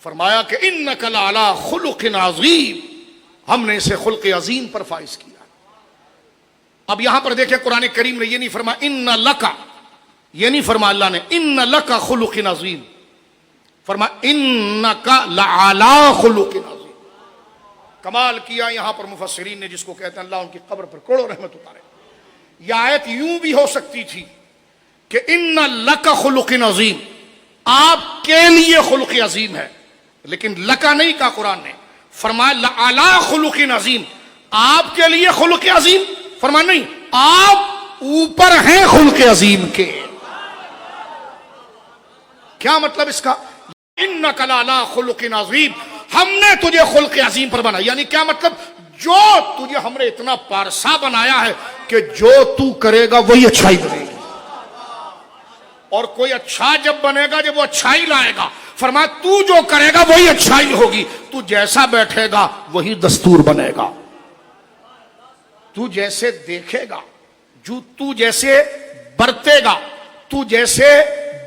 فرمایا کہ انک لعلی خلق عظیم، ہم نے اسے خلق عظیم پر فائز کیا۔ اب یہاں پر دیکھیں قرآن کریم نے یہ نہیں فرمایا ان لکا، یہ نہیں فرمایا اللہ نے ان لکا خلق عظیم، فرمایا انک لعلی خلق عظیم۔ کمال کیا یہاں پر مفسرین نے، جس کو کہتے ہیں اللہ ان کی قبر پر کروڑوں رحمت اتارے۔ یہ آیت یوں بھی ہو سکتی تھی کہ ان لک خلق عظیم، آپ کے لیے خلق عظیم ہے، لیکن لکا نہیں کہا قرآن نے، فرمایا لعلی خلق عظیم، آپ کے لیے خلق عظیم، فرمایا نہیں آپ اوپر ہیں خلق عظیم کے۔ کیا مطلب اس کا؟ انک لعلی خلق عظیم، ہم نے تجھے خلق عظیم پر بنایا، یعنی کیا مطلب؟ جو تجھے ہم نے اتنا پارسا بنایا ہے کہ جو تو کرے گا وہی اچھائی بنے گی، اور کوئی اچھا جب بنے گا جب وہ اچھائی لائے گا، فرمایا تو جو کرے گا وہی اچھائی ہوگی، تو جیسا بیٹھے گا وہی دستور بنے گا، تو جیسے دیکھے گا، جو تو جیسے برتے گا، تو جیسے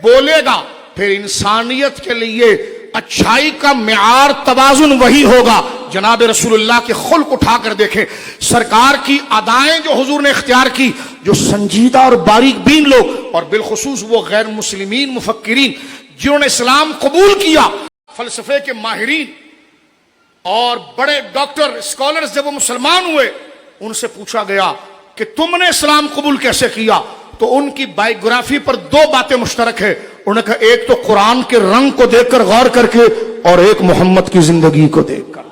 بولے گا، پھر انسانیت کے لیے اچھائی کا معیار توازن وہی ہوگا۔ جناب رسول اللہ کے خلق اٹھا کر دیکھیں، سرکار کی ادائیں جو حضور نے اختیار کی، جو سنجیدہ اور باریک بین لوگ، اور بالخصوص وہ غیر مسلمین مفکرین جنہوں نے اسلام قبول کیا، فلسفے کے ماہرین اور بڑے ڈاکٹر اسکالرز، جب وہ مسلمان ہوئے ان سے پوچھا گیا کہ تم نے اسلام قبول کیسے کیا، تو ان کی بائیوگرافی پر دو باتیں مشترک ہے، انہوں نے کہا ایک تو قرآن کے رنگ کو دیکھ کر غور کر کے، اور ایک محمد کی زندگی کو دیکھ کر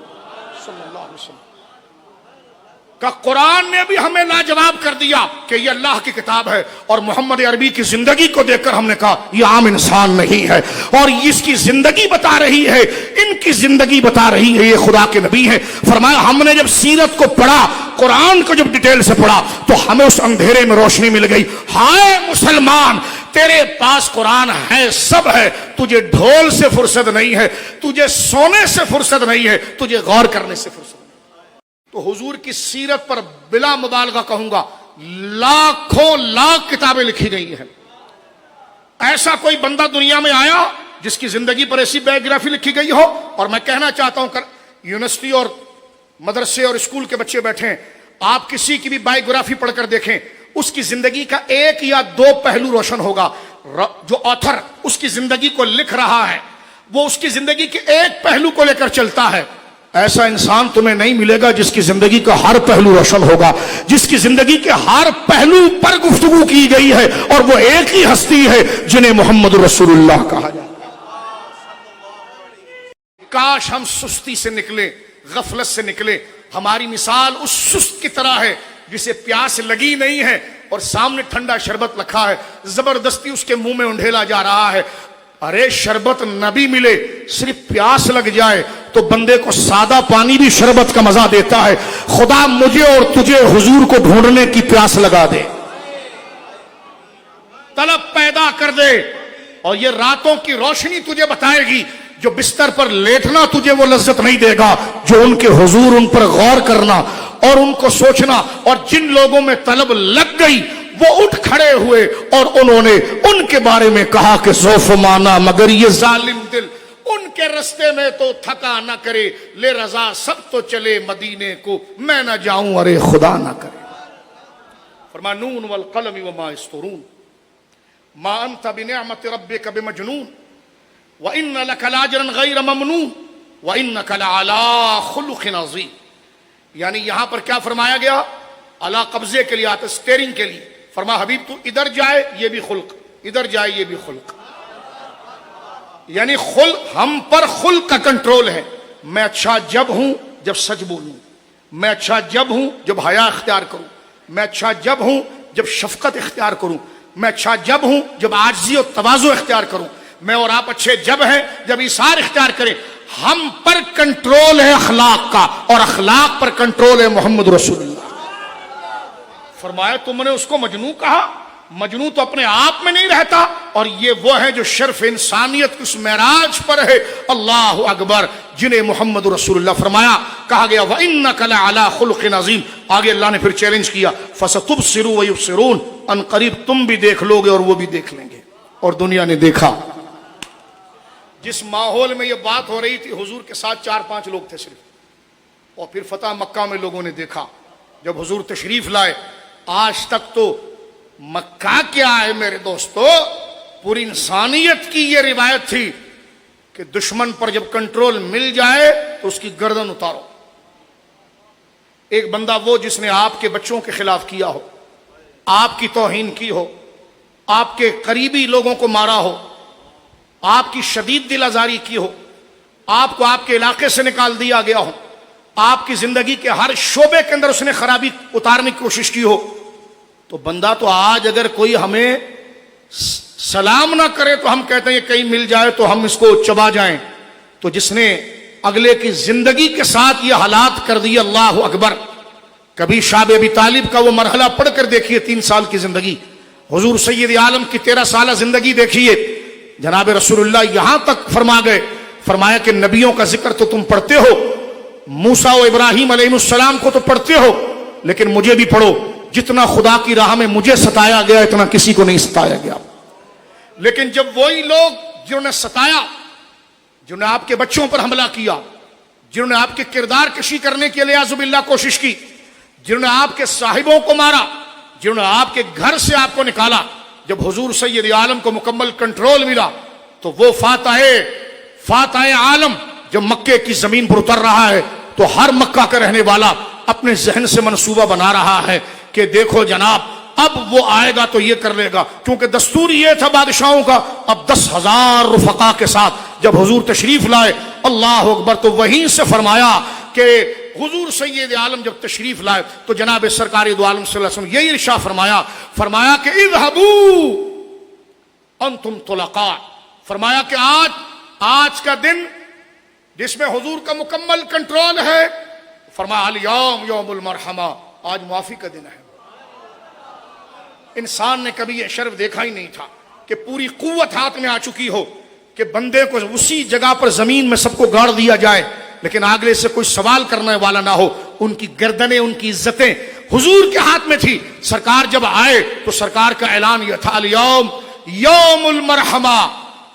صلی اللہ علیہ وسلم کا۔ قرآن نے بھی ہمیں لاجواب کر دیا کہ یہ اللہ کی کتاب ہے، اور محمد عربی کی زندگی کو دیکھ کر ہم نے کہا یہ عام انسان نہیں ہے، اور اس کی زندگی بتا رہی ہے، ان کی زندگی بتا رہی ہے، یہ خدا کے نبی ہے۔ فرمایا ہم نے جب سیرت کو پڑھا، قرآن کو جب ڈیٹیل سے پڑھا، تو ہمیں اس اندھیرے میں روشنی مل گئی۔ ہائے مسلمان، تیرے پاس قرآن ہے، سب ہے، تجھے ڈھول سے فرصت نہیں ہے، تجھے سونے سے فرصت نہیں ہے، تجھے غور کرنے سے فرصت نہیں۔ تو حضور کی سیرت پر بلا مبالغہ کہوں گا لاکھوں لاکھ کتابیں لکھی گئی ہیں۔ ایسا کوئی بندہ دنیا میں آیا جس کی زندگی پر ایسی بائیوگرافی لکھی گئی ہو؟ اور میں کہنا چاہتا ہوں کہ یونیورسٹی اور مدرسے اور اسکول کے بچے بیٹھے ہیں، آپ کسی کی بھی بائیوگرافی پڑھ کر دیکھیں، اس کی زندگی کا ایک یا دو پہلو روشن ہوگا۔ جو آتھر اس کی زندگی کو لکھ رہا ہے وہ اس کی زندگی کے ایک پہلو کو لے کر چلتا ہے۔ ایسا انسان تمہیں نہیں ملے گا جس کی زندگی کا ہر پہلو روشن ہوگا، جس کی زندگی کے ہر پہلو پر گفتگو کی گئی ہے، اور وہ ایک ہی ہستی ہے جنہیں محمد رسول اللہ کہا جائے۔ کاش ہم سستی سے نکلے، غفلت سے نکلے۔ ہماری مثال اس سست کی طرح ہے جسے پیاس لگی نہیں ہے اور سامنے ٹھنڈا شربت رکھا ہے، زبردستی اس کے منہ میں انڈھیلا جا رہا ہے۔ ارے شربت نہ بھی ملے، صرف پیاس لگ جائے تو بندے کو سادہ پانی بھی شربت کا مزہ دیتا ہے۔ خدا مجھے اور تجھے حضور کو ڈھونڈنے کی پیاس لگا دے، طلب پیدا کر دے، اور یہ راتوں کی روشنی تجھے بتائے گی۔ جو بستر پر لیٹنا تجھے وہ لذت نہیں دے گا جو ان کے حضور، ان پر غور کرنا اور ان کو سوچنا۔ اور جن لوگوں میں طلب لگ گئی وہ اٹھ کھڑے ہوئے اور انہوں نے ان کے بارے میں کہا کہ ذوف مانا مگر یہ ظالم دل ان کے رستے میں تو تھکا نہ کرے، لے رضا سب تو چلے مدینے کو، میں نہ جاؤں ارے خدا نہ کرے۔ فرمایا نون والقلم وما یسطرون ما انت بنعمت ربک بمجنون وان لک لاجرا غیر ممنون وانک لعلی خلق عظیم۔ یعنی یہاں پر کیا فرمایا گیا؟ علی قبضے کے لیے آتا، اسٹیئرنگ کے لیے۔ فرمایا حبیب تو ادھر جائے یہ بھی خلق، ادھر جائے یہ بھی خلق، یعنی خلق، ہم پر خلق کا کنٹرول ہے۔ میں اچھا جب ہوں جب سچ بولوں، میں اچھا جب ہوں جب حیا اختیار کروں، میں اچھا جب ہوں جب شفقت اختیار کروں، میں اچھا جب ہوں جب عاجزی اور تواضع اختیار کروں، میں اور آپ اچھے جب ہیں جب ایثار اختیار کریں۔ ہم پر کنٹرول ہے اخلاق کا، اور اخلاق پر کنٹرول ہے محمد رسول اللہ۔ فرمایا تم نے اس کو مجنون کہا، مجنون تو اپنے آپ میں نہیں رہتا، اور یہ وہ ہے جو شرف انسانیت کی اس معراج پر ہے۔ اللہ اکبر، جنہیں محمد رسول اللہ فرمایا، کہا گیا وَإِنَّكَ لَعَلَىٰ خُلُقٍ عَظِيمٍ۔ آگے اللہ نے پھر چیلنج کیا فَسَتُبْصِرُ وَيُبْصِرُونَ، ان قریب تم بھی دیکھ لو گے اور وہ بھی دیکھ لیں گے۔ اور دنیا نے دیکھا، جس ماحول میں یہ بات ہو رہی تھی حضور کے ساتھ 4-5 لوگ تھے صرف. اور پھر فتح مکہ میں لوگوں نے دیکھا جب حضور تشریف لائے. آج تک تو مکہ کیا ہے میرے دوستو، پوری انسانیت کی یہ روایت تھی کہ دشمن پر جب کنٹرول مل جائے تو اس کی گردن اتارو. ایک بندہ وہ جس نے آپ کے بچوں کے خلاف کیا ہو، آپ کی توہین کی ہو، آپ کے قریبی لوگوں کو مارا ہو، آپ کی شدید دل آزاری کی ہو، آپ کو آپ کے علاقے سے نکال دیا گیا ہو، آپ کی زندگی کے ہر شعبے کے اندر اس نے خرابی اتارنے کی کوشش کی ہو، تو بندہ تو آج اگر کوئی ہمیں سلام نہ کرے تو ہم کہتے ہیں کہیں مل جائے تو ہم اس کو چبا جائیں. تو جس نے اگلے کی زندگی کے ساتھ یہ حالات کر دی، اللہ اکبر. کبھی شاب ابی طالب کا وہ مرحلہ پڑھ کر دیکھیے، 3 سال کی زندگی. حضور سید عالم کی 13 سالہ زندگی دیکھیے. جناب رسول اللہ یہاں تک فرما گئے، فرمایا کہ نبیوں کا ذکر تو تم پڑھتے ہو، موسیٰ و ابراہیم علیہ السلام کو تو پڑھتے ہو، لیکن مجھے بھی پڑھو. جتنا خدا کی راہ میں مجھے ستایا گیا اتنا کسی کو نہیں ستایا گیا. لیکن جب وہی لوگ جنہوں نے ستایا، جنہوں نے آپ کے بچوں پر حملہ کیا، جنہوں نے آپ کے کردار کشی کرنے کے لیے اعوذ باللہ کوشش کی، جنہوں نے آپ کے صاحبوں کو مارا، جنہوں نے آپ کے گھر سے آپ کو نکالا، جب حضور سید عالم کو مکمل کنٹرول ملا تو وہ فاتح عالم جب مکے کی زمین پر اتر رہا ہے تو ہر مکہ کا رہنے والا اپنے ذہن سے منصوبہ بنا رہا ہے کہ دیکھو جناب اب وہ آئے گا تو یہ کر لے گا. کیونکہ دستور یہ تھا بادشاہوں کا. اب 10,000 رفقا کے ساتھ جب حضور تشریف لائے، اللہ اکبر، تو وہیں سے فرمایا کہ حضور سید عالم جب تشریف لائے تو جناب سرکار دو عالم صلی اللہ علیہ وسلم یہی ارشاد فرمایا کہ اذهبوا انتم طلقاء. فرمایا کہ آج کا دن جس میں حضور کا مکمل کنٹرول ہے، فرمایا الیوم یوم المرحمہ، آج معافی کا دن ہے. انسان نے کبھی یہ شرف دیکھا ہی نہیں تھا کہ پوری قوت ہاتھ میں آ چکی ہو کہ بندے کو اسی جگہ پر زمین میں سب کو گاڑ دیا جائے، لیکن آگے سے کوئی سوال کرنے والا نہ ہو. ان کی گردنیں، ان کی عزتیں حضور کے ہاتھ میں تھی. سرکار جب آئے تو سرکار کا اعلان یہ تھا الیوم یوم المرحمہ،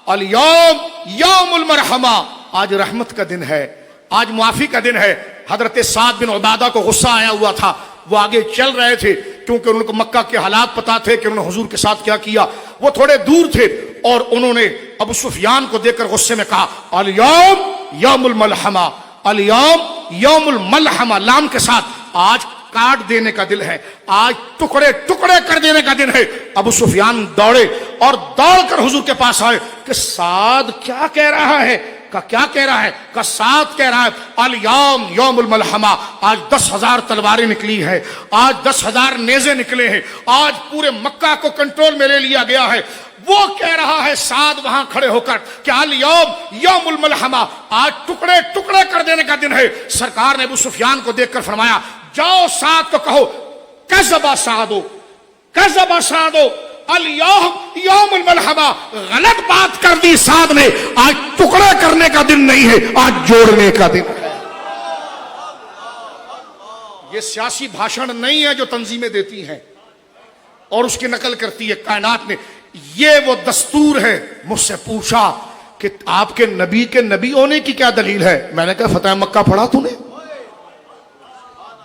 الیوم یوم المرحمہ، آج رحمت کا دن ہے، آج معافی کا دن ہے. حضرت سعد بن عبادہ کو غصہ آیا ہوا تھا، وہ آگے چل رہے تھے کیونکہ ان کو مکہ کے حالات پتا تھے کہ انہوں نے حضور کے ساتھ کیا کیا. وہ تھوڑے دور تھے اور انہوں نے ابو سفیان کو دیکھ کر غصے میں کہا الیوم یوم الملحمہ، الیوم یوم الملحمہ، لام کے ساتھ. آج کاٹ دینے کا دن ہے، آج ٹکڑے ٹکڑے کر دینے کا دن ہے. ابو سفیان دوڑے اور دوڑ کر حضور کے پاس آئے کہ سعد کیا کہہ رہا ہے؟ کیا کہہ رہا ہے؟ کہ سعد کہہ رہا ہے الیوم یوم الملحمہ، آج 10,000 تلواریں نکلی ہے، آج 10,000 نیزے نکلے ہیں، آج پورے مکہ کو کنٹرول میں لے لیا گیا ہے. وہ کہہ رہا ہے سعد وہاں کھڑے ہو کر کہ الیوم یوم الملحمہ، آج ٹکڑے ٹکڑے کر دینے کا دن ہے. سرکار نے ابو سفیان کو دیکھ کر فرمایا جاؤ سعد کو کہو کذب سعد، کذب سعد، الیوم یوم الملحمہ، غلط بات کر دی سعد نے. آج ٹکڑے کرنے کا دن نہیں ہے، آج جوڑنے کا دن ہے. یہ سیاسی بھاشن نہیں ہے جو تنظیمیں دیتی ہیں اور اس کی نقل کرتی ہے کائنات میں. یہ وہ دستور ہے. مجھ سے پوچھا کہ آپ کے نبی ہونے کی کیا دلیل ہے؟ میں نے کہا فتح مکہ پڑھا تو نے،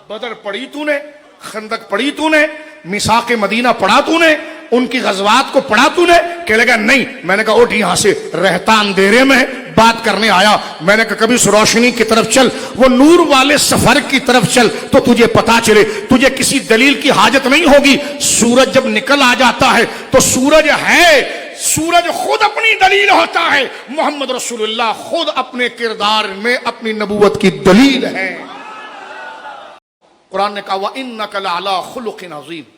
بدر پڑھی تو نے، خندق پڑھی تو نے، میثاق مدینہ پڑھا تو نے، ان کی غزوات کو پڑھا تو نے؟ کہنے لگا نہیں. میں نے کہا اٹھ یہاں سے، رہتا اندھیرے میں بات کرنے آیا. میں نے کہا کبھی اس روشنی کی طرف چل، وہ نور والے سفر کی طرف چل تو تجھے پتا چلے. تجھے کسی دلیل کی حاجت نہیں ہوگی. سورج جب نکل آ جاتا ہے تو سورج ہے، سورج خود اپنی دلیل ہوتا ہے. محمد رسول اللہ خود اپنے کردار میں اپنی نبوت کی دلیل ہے. قرآن نے کہا وَإِنَّكَ لَعَلَىٰ خُلُقٍ عَظِيمٍ.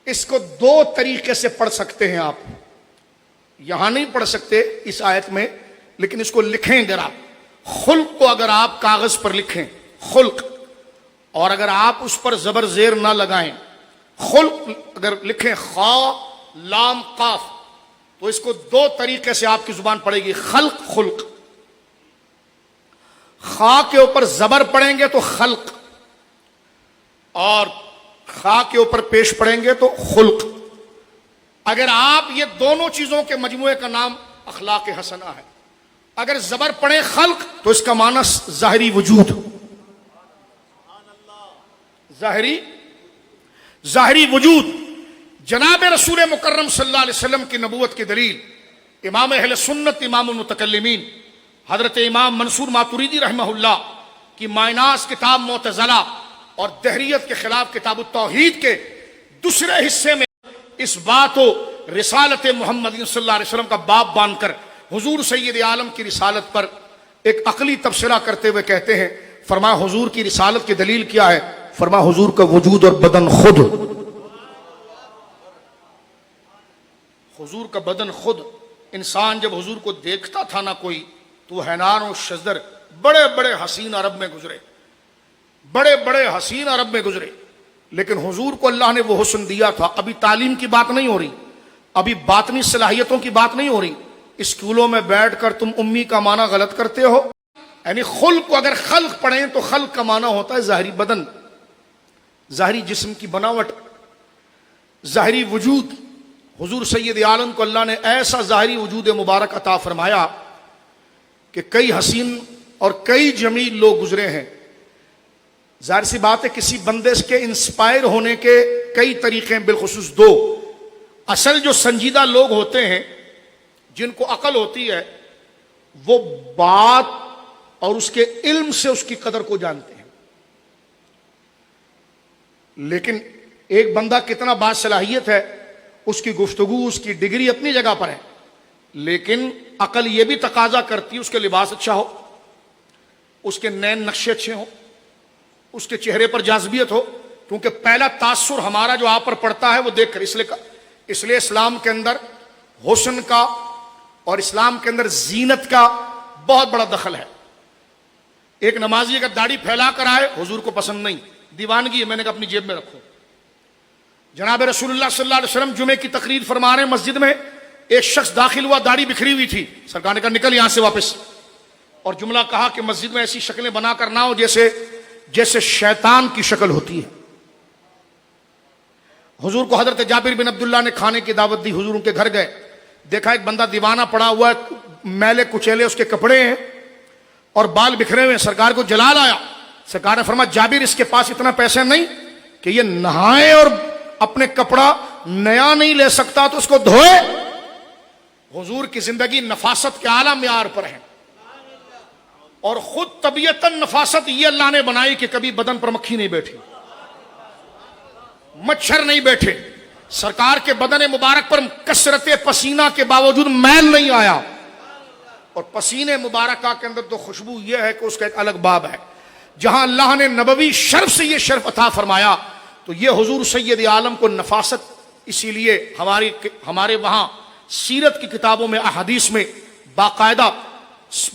اس کو 2 طریقے سے پڑھ سکتے ہیں آپ. یہاں نہیں پڑھ سکتے اس آیت میں، لیکن اس کو لکھیں ذرا. خلق کو اگر آپ کاغذ پر لکھیں خلق، اور اگر آپ اس پر زبر زیر نہ لگائیں، خلق اگر لکھیں خا لام قاف، تو اس کو 2 طریقے سے آپ کی زبان پڑے گی، خلق خلق. خا کے اوپر زبر پڑیں گے تو خلق، اور خا کے اوپر پیش پڑیں گے تو خلق. اگر آپ یہ دونوں چیزوں کے مجموعے کا نام اخلاق حسنہ ہے. اگر زبر پڑے خلق تو اس کا معنی ظاہری وجود، ظاہری وجود. جناب رسول مکرم صلی اللہ علیہ وسلم کی نبوت کی دلیل امام اہل سنت امام المتکلمین حضرت امام منصور ماتوریدی رحمہ اللہ کی مائناس کتاب معتزلہ اور دہریت کے خلاف کتاب التوحید کے دوسرے حصے میں اس بات و رسالت محمد صلی اللہ علیہ وسلم کا باب باندھ کر حضور سید عالم کی رسالت پر ایک عقلی تبصرہ کرتے ہوئے کہتے ہیں، فرمایا حضور کی رسالت کی دلیل کیا ہے؟ فرمایا حضور کا وجود اور بدن خود، حضور کا بدن خود. انسان جب حضور کو دیکھتا تھا نہ کوئی تو وہ حیران و شزدر، بڑے بڑے حسین عرب میں گزرے، بڑے بڑے حسین عرب میں گزرے، لیکن حضور کو اللہ نے وہ حسن دیا تھا. ابھی تعلیم کی بات نہیں ہو رہی، ابھی باطنی صلاحیتوں کی بات نہیں ہو رہی. اسکولوں میں بیٹھ کر تم امی کا معنی غلط کرتے ہو. یعنی خلق کو اگر خلق پڑھیں تو خلق کا معنی ہوتا ہے ظاہری بدن، ظاہری جسم کی بناوٹ، ظاہری وجود. حضور سید عالم کو اللہ نے ایسا ظاہری وجود مبارک عطا فرمایا کہ کئی حسین اور کئی جمیل لوگ گزرے ہیں. ظاہر سی بات ہے کسی بندے کے انسپائر ہونے کے کئی طریقے ہیں، بالخصوص دو. اصل جو سنجیدہ لوگ ہوتے ہیں جن کو عقل ہوتی ہے وہ بات اور اس کے علم سے اس کی قدر کو جانتے ہیں. لیکن ایک بندہ کتنا باصلاحیت ہے، اس کی گفتگو، اس کی ڈگری اپنی جگہ پر ہے، لیکن عقل یہ بھی تقاضا کرتی ہے اس کے لباس اچھا ہو، اس کے نین نقشے اچھے ہوں، اس کے چہرے پر جاذبیت ہو. کیونکہ پہلا تاثر ہمارا جو آپ پر پڑتا ہے وہ دیکھ کر. اس لیے اسلام کے اندر حسن کا اور اسلام کے اندر زینت کا بہت بڑا دخل ہے. ایک نمازی اگر داڑھی پھیلا کر آئے حضور کو پسند نہیں، دیوانگی ہے، میں نے کہا اپنی جیب میں رکھو. جناب رسول اللہ صلی اللہ علیہ وسلم جمعے کی تقریر فرما رہے ہیں، مسجد میں ایک شخص داخل ہوا، داڑھی بکھری ہوئی تھی. سرکار نے کہا نکل یہاں سے واپس، اور جملہ کہا کہ مسجد میں ایسی شکلیں بنا کر نہ ہو جیسے شیطان کی شکل ہوتی ہے. حضور کو حضرت جابر بن عبداللہ نے کھانے کی دعوت دی. حضور ان کے گھر گئے، دیکھا ایک بندہ دیوانہ پڑا ہوا ہے، میلے کچیلے اس کے کپڑے ہیں اور بال بکھرے ہوئے ہیں. سرکار کو جلال آیا. سرکار نے فرمایا جابر اس کے پاس اتنا پیسے نہیں کہ یہ نہائے اور اپنے کپڑا نیا نہیں لے سکتا تو اس کو دھوئے. حضور کی زندگی نفاست کے اعلیٰ معیار پر ہے، اور خود طبیعتاً نفاست یہ اللہ نے بنائی کہ کبھی بدن پر مکھی نہیں بیٹھی، مچھر نہیں بیٹھے. سرکار کے بدن مبارک پر کثرت پسینہ کے باوجود میل نہیں آیا. اور پسینے مبارکہ کے اندر تو خوشبو یہ ہے کہ اس کا ایک الگ باب ہے. جہاں اللہ نے نبوی شرف سے یہ شرف عطا فرمایا تو یہ حضور سید عالم کو نفاست. اسی لیے ہمارے وہاں سیرت کی کتابوں میں احادیث میں باقاعدہ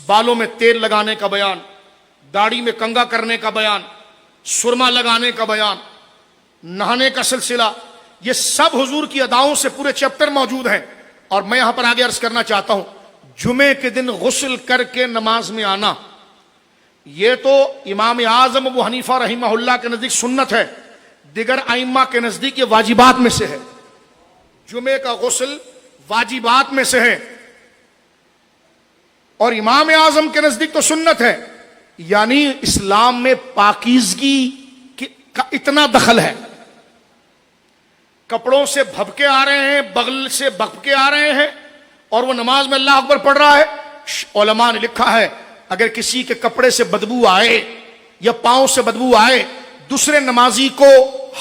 بالوں میں تیل لگانے کا بیان، داڑھی میں کنگا کرنے کا بیان، سرما لگانے کا بیان، نہانے کا سلسلہ، یہ سب حضور کی اداؤں سے پورے چیپٹر موجود ہیں. اور میں یہاں پر آگے عرض کرنا چاہتا ہوں، جمعے کے دن غسل کر کے نماز میں آنا یہ تو امام اعظم ابو حنیفہ رحمہ اللہ کے نزدیک سنت ہے، دیگر ائمہ کے نزدیک یہ واجبات میں سے ہے. جمعے کا غسل واجبات میں سے ہے اور امام اعظم کے نزدیک تو سنت ہے. یعنی اسلام میں پاکیزگی کا اتنا دخل ہے. کپڑوں سے بھبکے آ رہے ہیں، بغل سے بھبکے آ رہے ہیں، اور وہ نماز میں اللہ اکبر پڑھ رہا ہے. علماء نے لکھا ہے اگر کسی کے کپڑے سے بدبو آئے یا پاؤں سے بدبو آئے، دوسرے نمازی کو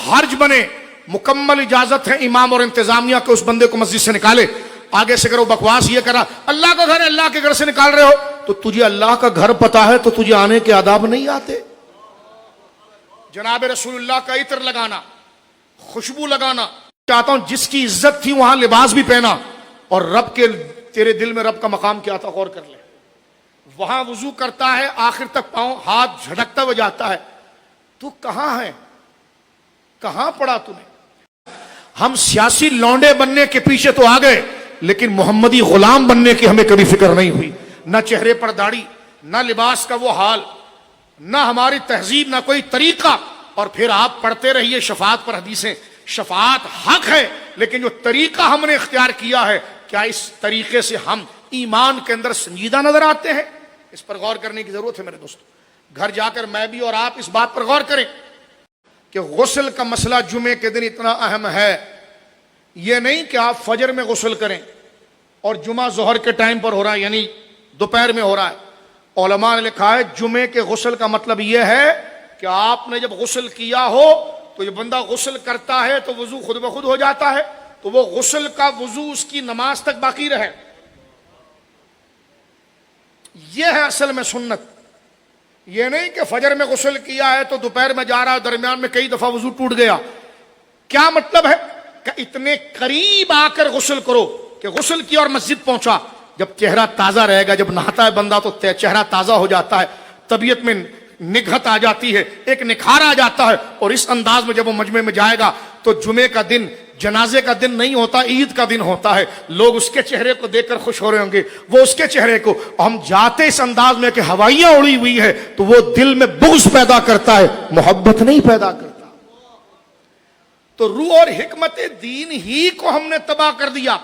حرج بنے، مکمل اجازت ہے امام اور انتظامیہ کے اس بندے کو مسجد سے نکالے. آگے سے اگر وہ بکواس یہ کرا اللہ کا گھر ہے، اللہ کے گھر سے نکال رہے ہو، تو تجھے اللہ کا گھر پتا ہے تو تجھے آنے کے آداب نہیں آتے. جناب رسول اللہ کا عطر لگانا، خوشبو لگانا. چاہتا ہوں جس کی عزت تھی وہاں لباس بھی پہنا، اور رب کے تیرے دل میں رب کا مقام کیا تھا غور کر لے. وہاں وضو کرتا ہے، آخر تک پاؤں ہاتھ جھٹکتا ہوا جاتا ہے. تو کہاں ہے؟ کہاں پڑا تمہیں؟ ہم سیاسی لونڈے بننے کے پیچھے تو آ گئے، لیکن محمدی غلام بننے کی ہمیں کبھی فکر نہیں ہوئی. نہ چہرے پر داڑھی، نہ لباس کا وہ حال، نہ ہماری تہذیب، نہ کوئی طریقہ. اور پھر آپ پڑھتے رہیے شفاعت پر حدیثیں. شفاعت حق ہے، لیکن جو طریقہ ہم نے اختیار کیا ہے، کیا اس طریقے سے ہم ایمان کے اندر سنجیدہ نظر آتے ہیں؟ اس پر غور کرنے کی ضرورت ہے میرے دوستو. گھر جا کر میں بھی اور آپ اس بات پر غور کریں کہ غسل کا مسئلہ جمعے کے دن اتنا اہم ہے. یہ نہیں کہ آپ فجر میں غسل کریں اور جمعہ ظہر کے ٹائم پر ہو رہا ہے، یعنی دوپہر میں ہو رہا ہے. علماء نے لکھا ہے جمعے کے غسل کا مطلب یہ ہے کہ آپ نے جب غسل کیا ہو تو یہ بندہ غسل کرتا ہے تو وضو خود بخود ہو جاتا ہے، تو وہ غسل کا وضو اس کی نماز تک باقی رہے. یہ ہے اصل میں سنت. یہ نہیں کہ فجر میں غسل کیا ہے تو دوپہر میں جا رہا ہے، درمیان میں کئی دفعہ وضو ٹوٹ گیا. کیا مطلب ہے کہ اتنے قریب آ کر غسل کرو کہ غسل کیا اور مسجد پہنچا، جب چہرہ تازہ رہے گا، جب نہاتا ہے بندہ تو چہرہ تازہ ہو جاتا ہے، طبیعت میں نگہت آ جاتی ہے، ایک نکھار آ جاتا ہے. اور اس انداز میں جب وہ مجمع میں جائے گا تو جمعے کا دن جنازے کا دن نہیں ہوتا، عید کا دن ہوتا ہے. لوگ اس کے چہرے کو دیکھ کر خوش ہو رہے ہوں گے، وہ اس کے چہرے کو. ہم جاتے اس انداز میں کہ ہوائیاں اڑی ہوئی ہے تو وہ دل میں بغض پیدا کرتا ہے، محبت نہیں پیدا کرتا. تو روح اور حکمت دین ہی کو ہم نے تباہ کر دیا.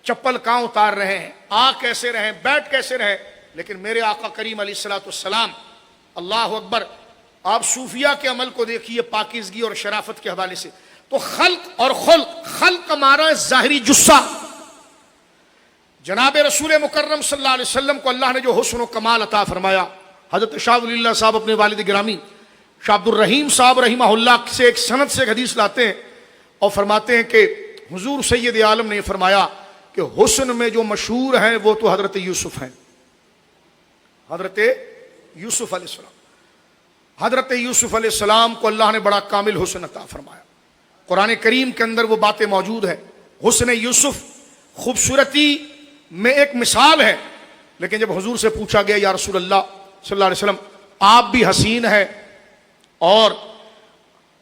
چپل کہاں اتار رہے ہیں، آ کیسے رہیں، بیٹھ کیسے رہیں. لیکن میرے آقا کریم علیہ الصلوۃ والسلام، اللہ اکبر، آپ صوفیہ کے عمل کو دیکھیے پاکیزگی اور شرافت کے حوالے سے. تو خلق اور خلق کا معنی ہے ظاہری جسہ. جناب رسول مکرم صلی اللہ علیہ وسلم کو اللہ نے جو حسن و کمال عطا فرمایا، حضرت شاہ ولی اللہ صاحب اپنے والد گرامی شاہ عبد الرحیم صاحب رحمہ اللہ سے ایک سند سے ایک حدیث لاتے ہیں اور فرماتے ہیں کہ حضور سید عالم نے فرمایا کہ حسن میں جو مشہور ہیں وہ تو حضرت یوسف ہیں. حضرت یوسف علیہ السلام، حضرت یوسف علیہ السلام کو اللہ نے بڑا کامل حسن عطا فرمایا. قرآن کریم کے اندر وہ باتیں موجود ہیں. حسن یوسف خوبصورتی میں ایک مثال ہے. لیکن جب حضور سے پوچھا گیا یا رسول اللہ صلی اللہ علیہ وسلم آپ بھی حسین ہیں اور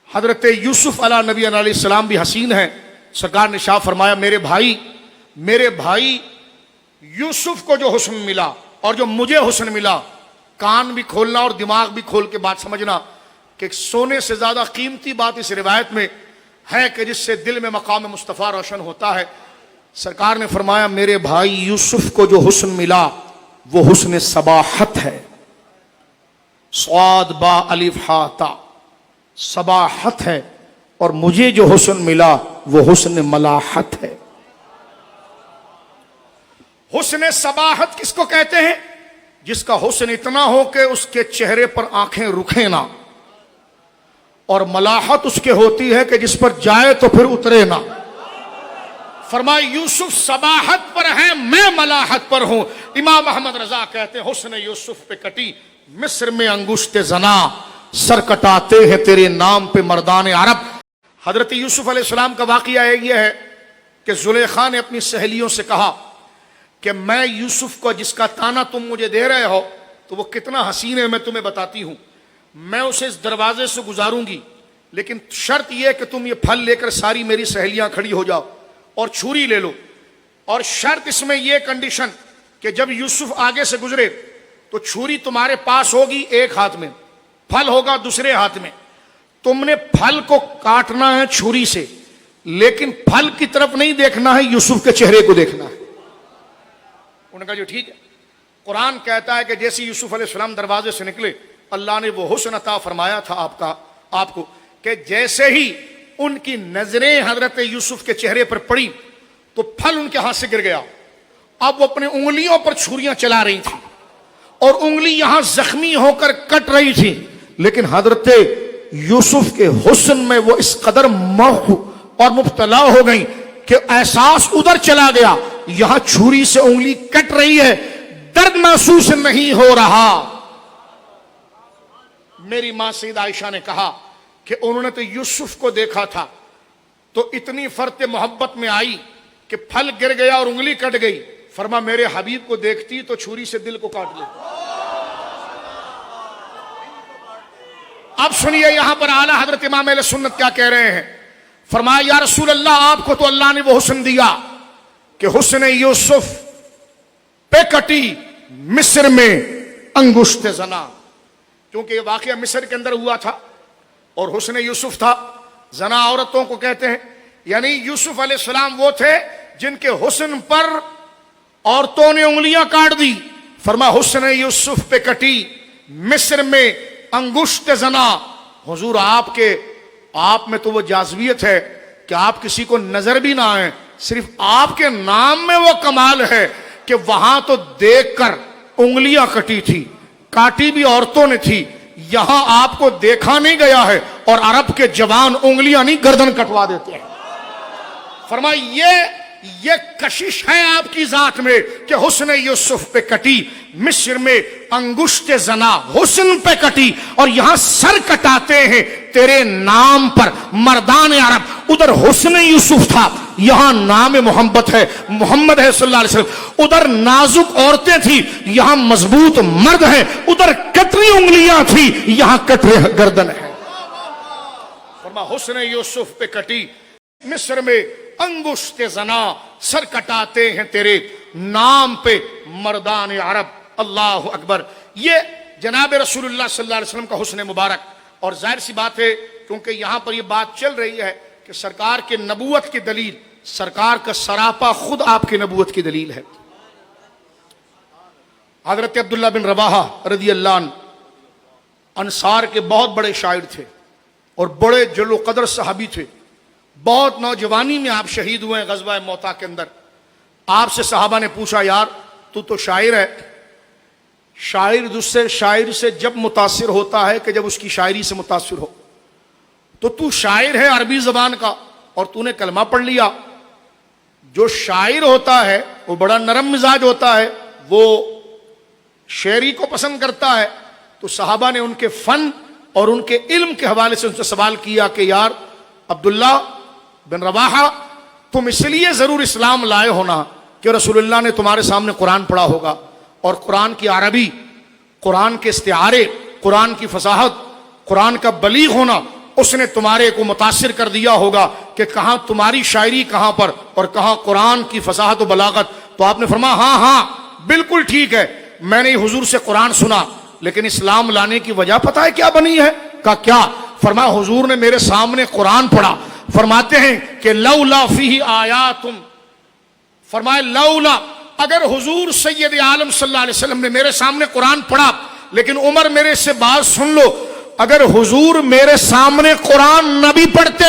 حضرت یوسف علیہ نبی علیہ السلام بھی حسین ہیں، سرکار نے شاہ فرمایا میرے بھائی یوسف کو جو حسن ملا اور جو مجھے حسن ملا، کان بھی کھولنا اور دماغ بھی کھول کے بات سمجھنا کہ سونے سے زیادہ قیمتی بات اس روایت میں ہے کہ جس سے دل میں مقام مصطفیٰ روشن ہوتا ہے. سرکار نے فرمایا میرے بھائی یوسف کو جو حسن ملا وہ حسن صباحت ہے. صاد با الف ہا تا، صباحت ہے. اور مجھے جو حسن ملا وہ حسن ملاحت ہے. حسن صباحت کس کو کہتے ہیں؟ جس کا حسن اتنا ہو کہ اس کے چہرے پر آنکھیں رکھیں نہ. اور ملاحت اس کے ہوتی ہے کہ جس پر جائے تو پھر اترے نہ. فرمایا یوسف صباحت پر ہے، میں ملاحت پر ہوں. امام احمد رضا کہتے ہیں حسن یوسف پہ کٹی مصر میں انگشت زنا، سر کٹاتے ہیں تیرے نام پہ مردان عرب. حضرت یوسف علیہ السلام کا واقعہ یہ ہے کہ زلیخا نے اپنی سہیلیوں سے کہا کہ میں یوسف کو جس کا تانا تم مجھے دے رہے ہو تو وہ کتنا حسین ہے میں تمہیں بتاتی ہوں. میں اسے اس دروازے سے گزاروں گی، لیکن شرط یہ کہ تم یہ پھل لے کر ساری میری سہیلیاں کھڑی ہو جاؤ اور چھری لے لو. اور شرط اس میں یہ کنڈیشن کہ جب یوسف آگے سے گزرے تو چھری تمہارے پاس ہوگی ایک ہاتھ میں، پھل ہوگا دوسرے ہاتھ میں. تم نے پھل کو کاٹنا ہے چھری سے، لیکن پھل کی طرف نہیں دیکھنا ہے، یوسف کے چہرے کو دیکھنا ہے. انہوں نے کہا جو ٹھیک ہے. قرآن کہتا ہے کہ جیسے یوسف علیہ السلام دروازے سے نکلے اللہ نے وہ حسن عطا فرمایا تھا آپ کو کہ جیسے ہی ان کی نظریں حضرت یوسف کے چہرے پر پڑی تو پھل ان کے ہاتھ سے گر گیا. اب وہ اپنے انگلیوں پر چھریاں چلا رہی تھی اور انگلی یہاں زخمی ہو کر کٹ رہی تھی، لیکن حضرت یوسف کے حسن میں وہ اس قدر موہ اور مبتلا ہو گئی کہ احساس ادھر چلا گیا، یہاں چھری سے انگلی کٹ رہی ہے، درد محسوس نہیں ہو رہا. میری ماں سیدہ عائشہ نے کہا کہ انہوں نے تو یوسف کو دیکھا تھا تو اتنی فرط محبت میں آئی کہ پھل گر گیا اور انگلی کٹ گئی. فرما میرے حبیب کو دیکھتی تو چھری سے دل کو کاٹ لے. اب سنیے یہاں پر اعلی حضرت امام اہل سنت کیا کہہ رہے ہیں. فرمایا یا رسول اللہ آپ کو تو اللہ نے وہ حسن دیا کہ حسن یوسف پہ کٹی مصر میں انگشت زنا. کیونکہ یہ واقعہ مصر کے اندر ہوا تھا اور حسن یوسف تھا. زنا عورتوں کو کہتے ہیں، یعنی یوسف علیہ السلام وہ تھے جن کے حسن پر عورتوں نے انگلیاں کاٹ دی. فرما حسن یوسف پہ کٹی مصر میں انگشت زنا. حضور آپ میں تو وہ جاذبیت ہے کہ آپ کسی کو نظر بھی نہ آئے, صرف آپ کے نام میں وہ کمال ہے کہ وہاں تو دیکھ کر انگلیاں کٹی تھی, کاٹی بھی عورتوں نے تھی, یہاں آپ کو دیکھا نہیں گیا ہے اور عرب کے جوان انگلیاں نہیں گردن کٹوا دیتے ہیں. فرمایا یہ کشش ہے آپ کی ذات میں کہ حسن یوسف پہ کٹی مصر میں انگشت زنا, حسن پہ کٹی, اور یہاں سر کٹاتے ہیں تیرے نام پر مردان عرب. ادھر حسن یوسف تھا, یہاں نام محمد ہے, محمد ہے صلی اللہ علیہ وسلم. ادھر نازک عورتیں تھی, یہاں مضبوط مرد ہے. ادھر کٹری انگلیاں تھی, یہاں کٹری گردن ہے. فرما حسن یوسف پہ کٹی مصر میں انگشت زنا, سر کٹاتے ہیں تیرے نام پہ مردان عرب. اللہ اکبر. یہ جناب رسول اللہ صلی اللہ علیہ وسلم کا حسن مبارک. اور ظاہر سی بات ہے کیونکہ یہاں پر یہ بات چل رہی ہے کہ سرکار کے نبوت کی دلیل, سرکار کا سراپا خود آپ کی نبوت کی دلیل ہے. حضرت عبداللہ بن رواحہ رضی اللہ عنہ انصار کے بہت بڑے شاعر تھے اور بڑے جل و قدر صحابی تھے. بہت نوجوانی میں آپ شہید ہوئے ہیں غزوہ موتا کے اندر. آپ سے صحابہ نے پوچھا, یار تو شاعر ہے, شاعر دوسرے شاعر سے جب متاثر ہوتا ہے کہ جب اس کی شاعری سے متاثر ہو, تو شاعر ہے عربی زبان کا اور تو نے کلمہ پڑھ لیا. جو شاعر ہوتا ہے وہ بڑا نرم مزاج ہوتا ہے, وہ شعری کو پسند کرتا ہے. تو صحابہ نے ان کے فن اور ان کے علم کے حوالے سے ان سے سوال کیا کہ یار عبداللہ بن رواحہ, تم اس لیے ضرور اسلام لائے ہونا کہ رسول اللہ نے تمہارے سامنے قرآن پڑھا ہوگا, اور قرآن کی عربی, قرآن کے استعارے, قرآن کی فصاحت, قرآن کا بلیغ ہونا اس نے تمہارے کو متاثر کر دیا ہوگا کہ کہاں تمہاری شاعری کہاں پر اور کہاں قرآن کی فصاحت و بلاغت. تو آپ نے فرمایا ہاں بالکل ٹھیک ہے, میں نے حضور سے قرآن سنا, لیکن اسلام لانے کی وجہ پتہ ہے کیا بنی ہے؟ کہا کیا؟ فرمایا حضور نے میرے سامنے قرآن پڑھا. فرماتے ہیں کہ لولا فیہ آیاتم, فرمایا لولا, اگر حضور سید عالم صلی اللہ علیہ وسلم نے میرے سامنے قرآن پڑھا, لیکن عمر میرے سے بات سن لو, اگر حضور میرے سامنے قرآن نہ بھی پڑھتے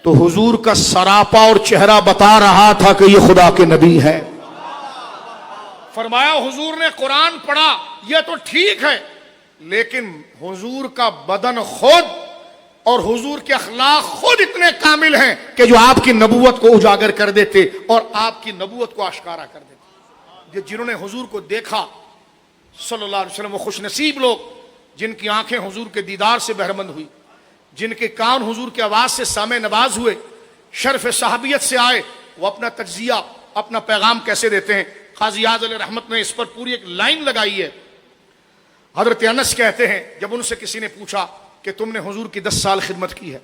تو حضور کا سراپا اور چہرہ بتا رہا تھا کہ یہ خدا کے نبی ہے. فرمایا حضور نے قرآن پڑھا یہ تو ٹھیک ہے, لیکن حضور کا بدن خود اور حضور کے اخلاق خود اتنے کامل ہیں کہ جو آپ کی نبوت کو اجاگر کر دیتے اور آپ کی نبوت کو آشکارا کر دیتے. جنہوں نے حضور کو دیکھا صلی اللہ علیہ وسلم وہ خوش نصیب لوگ جن کی آنکھیں حضور کے دیدار سے بہرمند ہوئی, جن کے کان حضور کی آواز سے سامع نواز ہوئے, شرف صحابیت سے آئے. وہ اپنا تجزیہ, اپنا پیغام کیسے دیتے ہیں؟ قاضی اعظم علیہ رحمت نے اس پر پوری ایک لائن لگائی ہے. حضرت انس کہتے ہیں جب ان سے کسی نے پوچھا کہ تم نے حضور کی 10 سال خدمت کی ہے,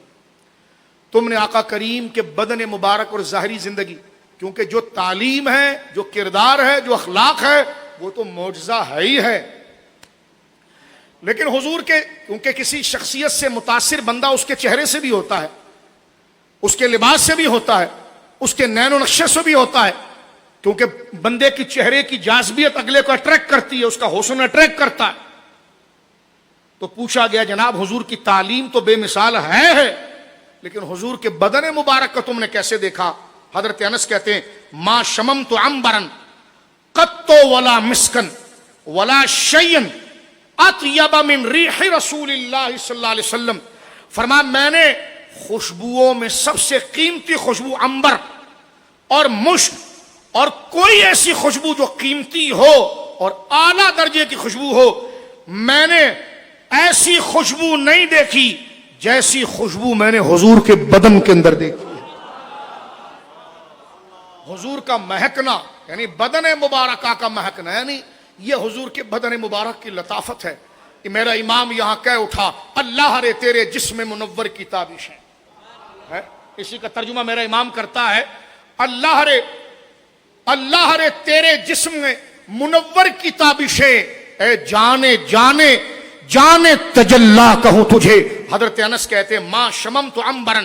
تم نے آقا کریم کے بدن مبارک اور ظاہری زندگی, کیونکہ جو تعلیم ہے, جو کردار ہے, جو اخلاق ہے, وہ تو معجزہ ہے ہی ہے. لیکن حضور کے, کیونکہ کسی شخصیت سے متاثر بندہ اس کے چہرے سے بھی ہوتا ہے, اس کے لباس سے بھی ہوتا ہے, اس کے نین و نقشے سے بھی ہوتا ہے, کیونکہ بندے کی چہرے کی جاذبیت اگلے کو اٹریکٹ کرتی ہے, اس کا حسن اٹریکٹ کرتا ہے. تو پوچھا گیا جناب حضور کی تعلیم تو بے مثال ہے, لیکن حضور کے بدن مبارک کا تم نے کیسے دیکھا؟ حضرت انس کہتے ہیں ما شممت عنبرا قط ولا مسکن ولا شیئا اطیب من ریح رسول اللہ صلی اللہ علیہ وسلم. فرمایا میں نے خوشبوؤں میں سب سے قیمتی خوشبو عنبر اور مشک, اور کوئی ایسی خوشبو جو قیمتی ہو اور اعلیٰ درجے کی خوشبو ہو, میں نے ایسی خوشبو نہیں دیکھی جیسی خوشبو میں نے حضور کے بدن کے اندر دیکھی. حضور کا مہکنا یعنی بدن مبارکہ کا مہکنا, یعنی یہ حضور کے بدن مبارک کی لطافت ہے. میرا امام یہاں کہہ اٹھا اللہ رے تیرے جسم منور کی تابشیں, اسی کا ترجمہ میرا امام کرتا ہے اللہ رے تیرے جسم میں منور کی تابشیں, اے جانے جانے جانے تجلا کہوں تجھے. حضرت انس کہتے ہیں ما شممت عنبرا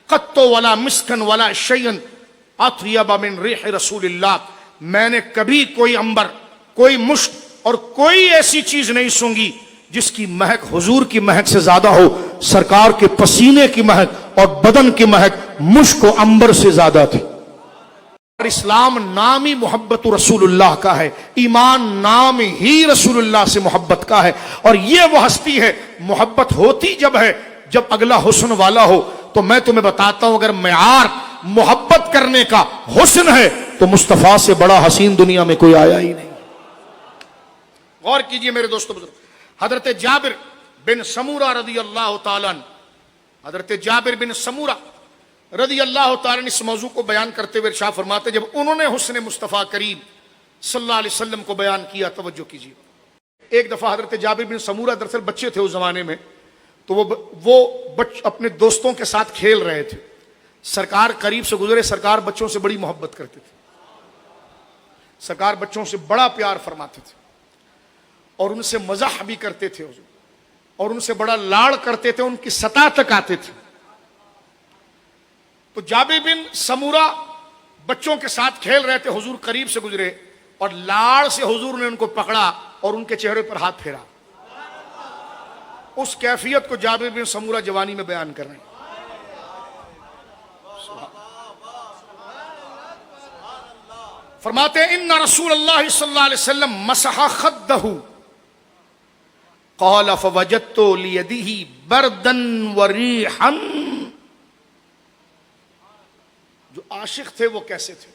قط ولا مسکن ولا شیئا اطیب من ریح رسول اللہ, میں نے کبھی کوئی عنبر، کوئی مشک اور کوئی ایسی چیز نہیں سونگی جس کی مہک حضور کی مہک سے زیادہ ہو. سرکار کے پسینے کی مہک اور بدن کی مہک مشک و عنبر سے زیادہ تھی. اور اسلام نام ہی محبت رسول اللہ کا ہے، ایمان نام ہی رسول اللہ سے محبت کا ہے. اور یہ وہ ہستی ہے، محبت ہوتی جب ہے جب اگلا حسن والا ہو. تو میں تمہیں بتاتا ہوں، اگر معیار محبت کرنے کا حسن ہے تو مصطفیٰ سے بڑا حسین دنیا میں کوئی آیا ہی نہیں. غور کیجئے میرے دوستو بزرگ، حضرت جابر بن سمورہ رضی اللہ تعالیٰ عنہ، حضرت جابر بن سمورہ رضی اللہ تعالیٰ عنہ اس موضوع کو بیان کرتے ہوئے ارشاد فرماتے جب انہوں نے حسن مصطفیٰ کریم صلی اللہ علیہ وسلم کو بیان کیا، توجہ کیجئے. ایک دفعہ حضرت جابر بن سمورہ دراصل بچے تھے اس زمانے میں، تو وہ اپنے دوستوں کے ساتھ کھیل رہے تھے. سرکار قریب سے گزرے. سرکار بچوں سے بڑی محبت کرتے تھے، سرکار بچوں سے بڑا پیار فرماتے تھے اور ان سے مزاح بھی کرتے تھے حضور، اور ان سے بڑا لاڑ کرتے تھے، ان کی سطح تک آتے تھے. تو جابر بن سمورہ بچوں کے ساتھ کھیل رہے تھے، حضور قریب سے گزرے اور لاڑ سے حضور نے ان کو پکڑا اور ان کے چہرے پر ہاتھ پھیرا. اس کیفیت کو جابر بن سمورہ جوانی میں بیان کر رہے ہیں. فرماتے ہیں ان رسول اللہ صلی اللہ علیہ وسلم مسح خدہ قال فوجدت لیدہ بردا وریحا. جو عاشق تھے وہ کیسے تھے؟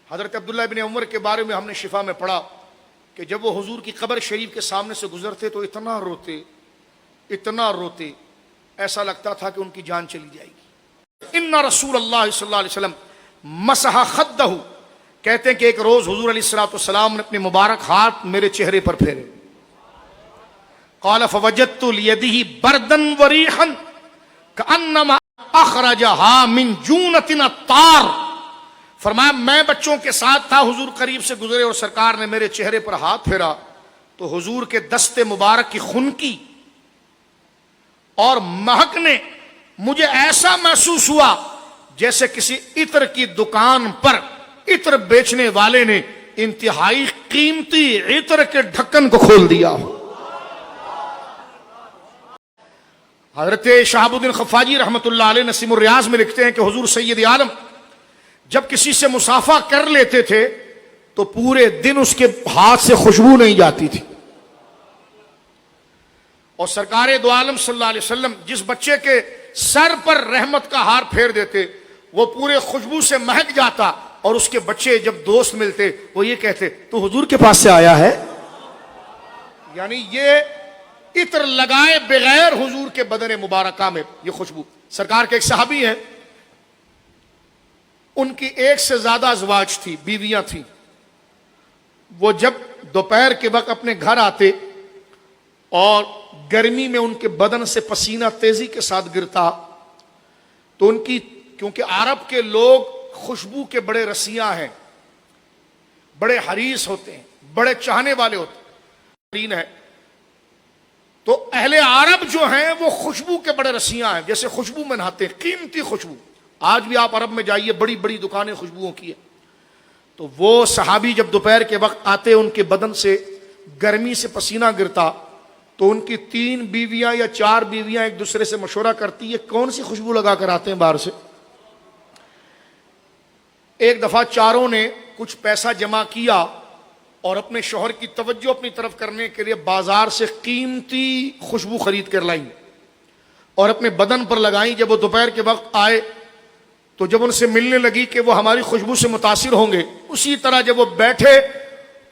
حضرت عبداللہ بن عمر کے بارے میں ہم نے شفا میں پڑھا کہ جب وہ حضور کی قبر شریف کے سامنے سے گزرتے تو اتنا روتے ایسا لگتا تھا کہ ان کی جان چلی جائے گی. ان رسول اللہ صلی اللہ علیہ وسلم مسح خدہ، کہتے ہیں کہ ایک روز حضور علیہ الصلوۃ والسلام نے اپنے مبارک ہاتھ میرے چہرے پر پھیرے. قال فوجدت لیدہ بردا وریحا کانما اخرجها من جونۃ الطار. فرمایا میں بچوں کے ساتھ تھا، حضور قریب سے گزرے اور سرکار نے میرے چہرے پر ہاتھ پھیرا تو حضور کے دست مبارک کی خنکی اور مہک نے مجھے ایسا محسوس ہوا جیسے کسی عطر کی دکان پر عطر بیچنے والے نے انتہائی قیمتی عطر کے ڈھکن کو کھول دیا ہو. حضرت شہاب الدین خفاجی رحمۃ اللہ علیہ نسیم الریاض میں لکھتے ہیں کہ حضور سید عالم جب کسی سے مصافحہ کر لیتے تھے تو پورے دن اس کے ہاتھ سے خوشبو نہیں جاتی تھی. اور سرکار دو عالم صلی اللہ علیہ وسلم جس بچے کے سر پر رحمت کا ہار پھیر دیتے وہ پورے خوشبو سے مہک جاتا، اور اس کے بچے جب دوست ملتے وہ یہ کہتے تو حضور کے پاس سے آیا ہے. یعنی یہ عطر لگائے بغیر حضور کے بدن مبارکہ میں یہ خوشبو. سرکار کے ایک صحابی ہیں، ان کی ایک سے زیادہ ازواج تھی، بیویاں تھیں. وہ جب دوپہر کے وقت اپنے گھر آتے اور گرمی میں ان کے بدن سے پسینہ تیزی کے ساتھ گرتا تو ان کی، کیونکہ عرب کے لوگ خوشبو کے بڑے رسیاں ہیں، بڑے حریص ہوتے ہیں، بڑے چاہنے والے ہوتے ہیں، تو اہل عرب جو ہیں وہ خوشبو کے بڑے رسیاں ہیں. جیسے خوشبو میں نہاتے ہیں، قیمتی خوشبو. آج بھی آپ عرب میں جائیے، بڑی بڑی دکانیں خوشبوؤں کی ہیں. تو وہ صحابی جب دوپہر کے وقت آتے ان کے بدن سے گرمی سے پسینہ گرتا تو ان کی 3 بیویاں یا 4 بیویاں ایک دوسرے سے مشورہ کرتی ہے کون سی خوشبو لگا کر آتے ہیں باہر سے. ایک دفعہ چاروں نے کچھ پیسہ جمع کیا اور اپنے شوہر کی توجہ اپنی طرف کرنے کے لیے بازار سے قیمتی خوشبو خرید کر لائیں اور اپنے بدن پر لگائیں. جب وہ دوپہر کے وقت آئے تو جب ان سے ملنے لگی کہ وہ ہماری خوشبو سے متاثر ہوں گے، اسی طرح جب وہ بیٹھے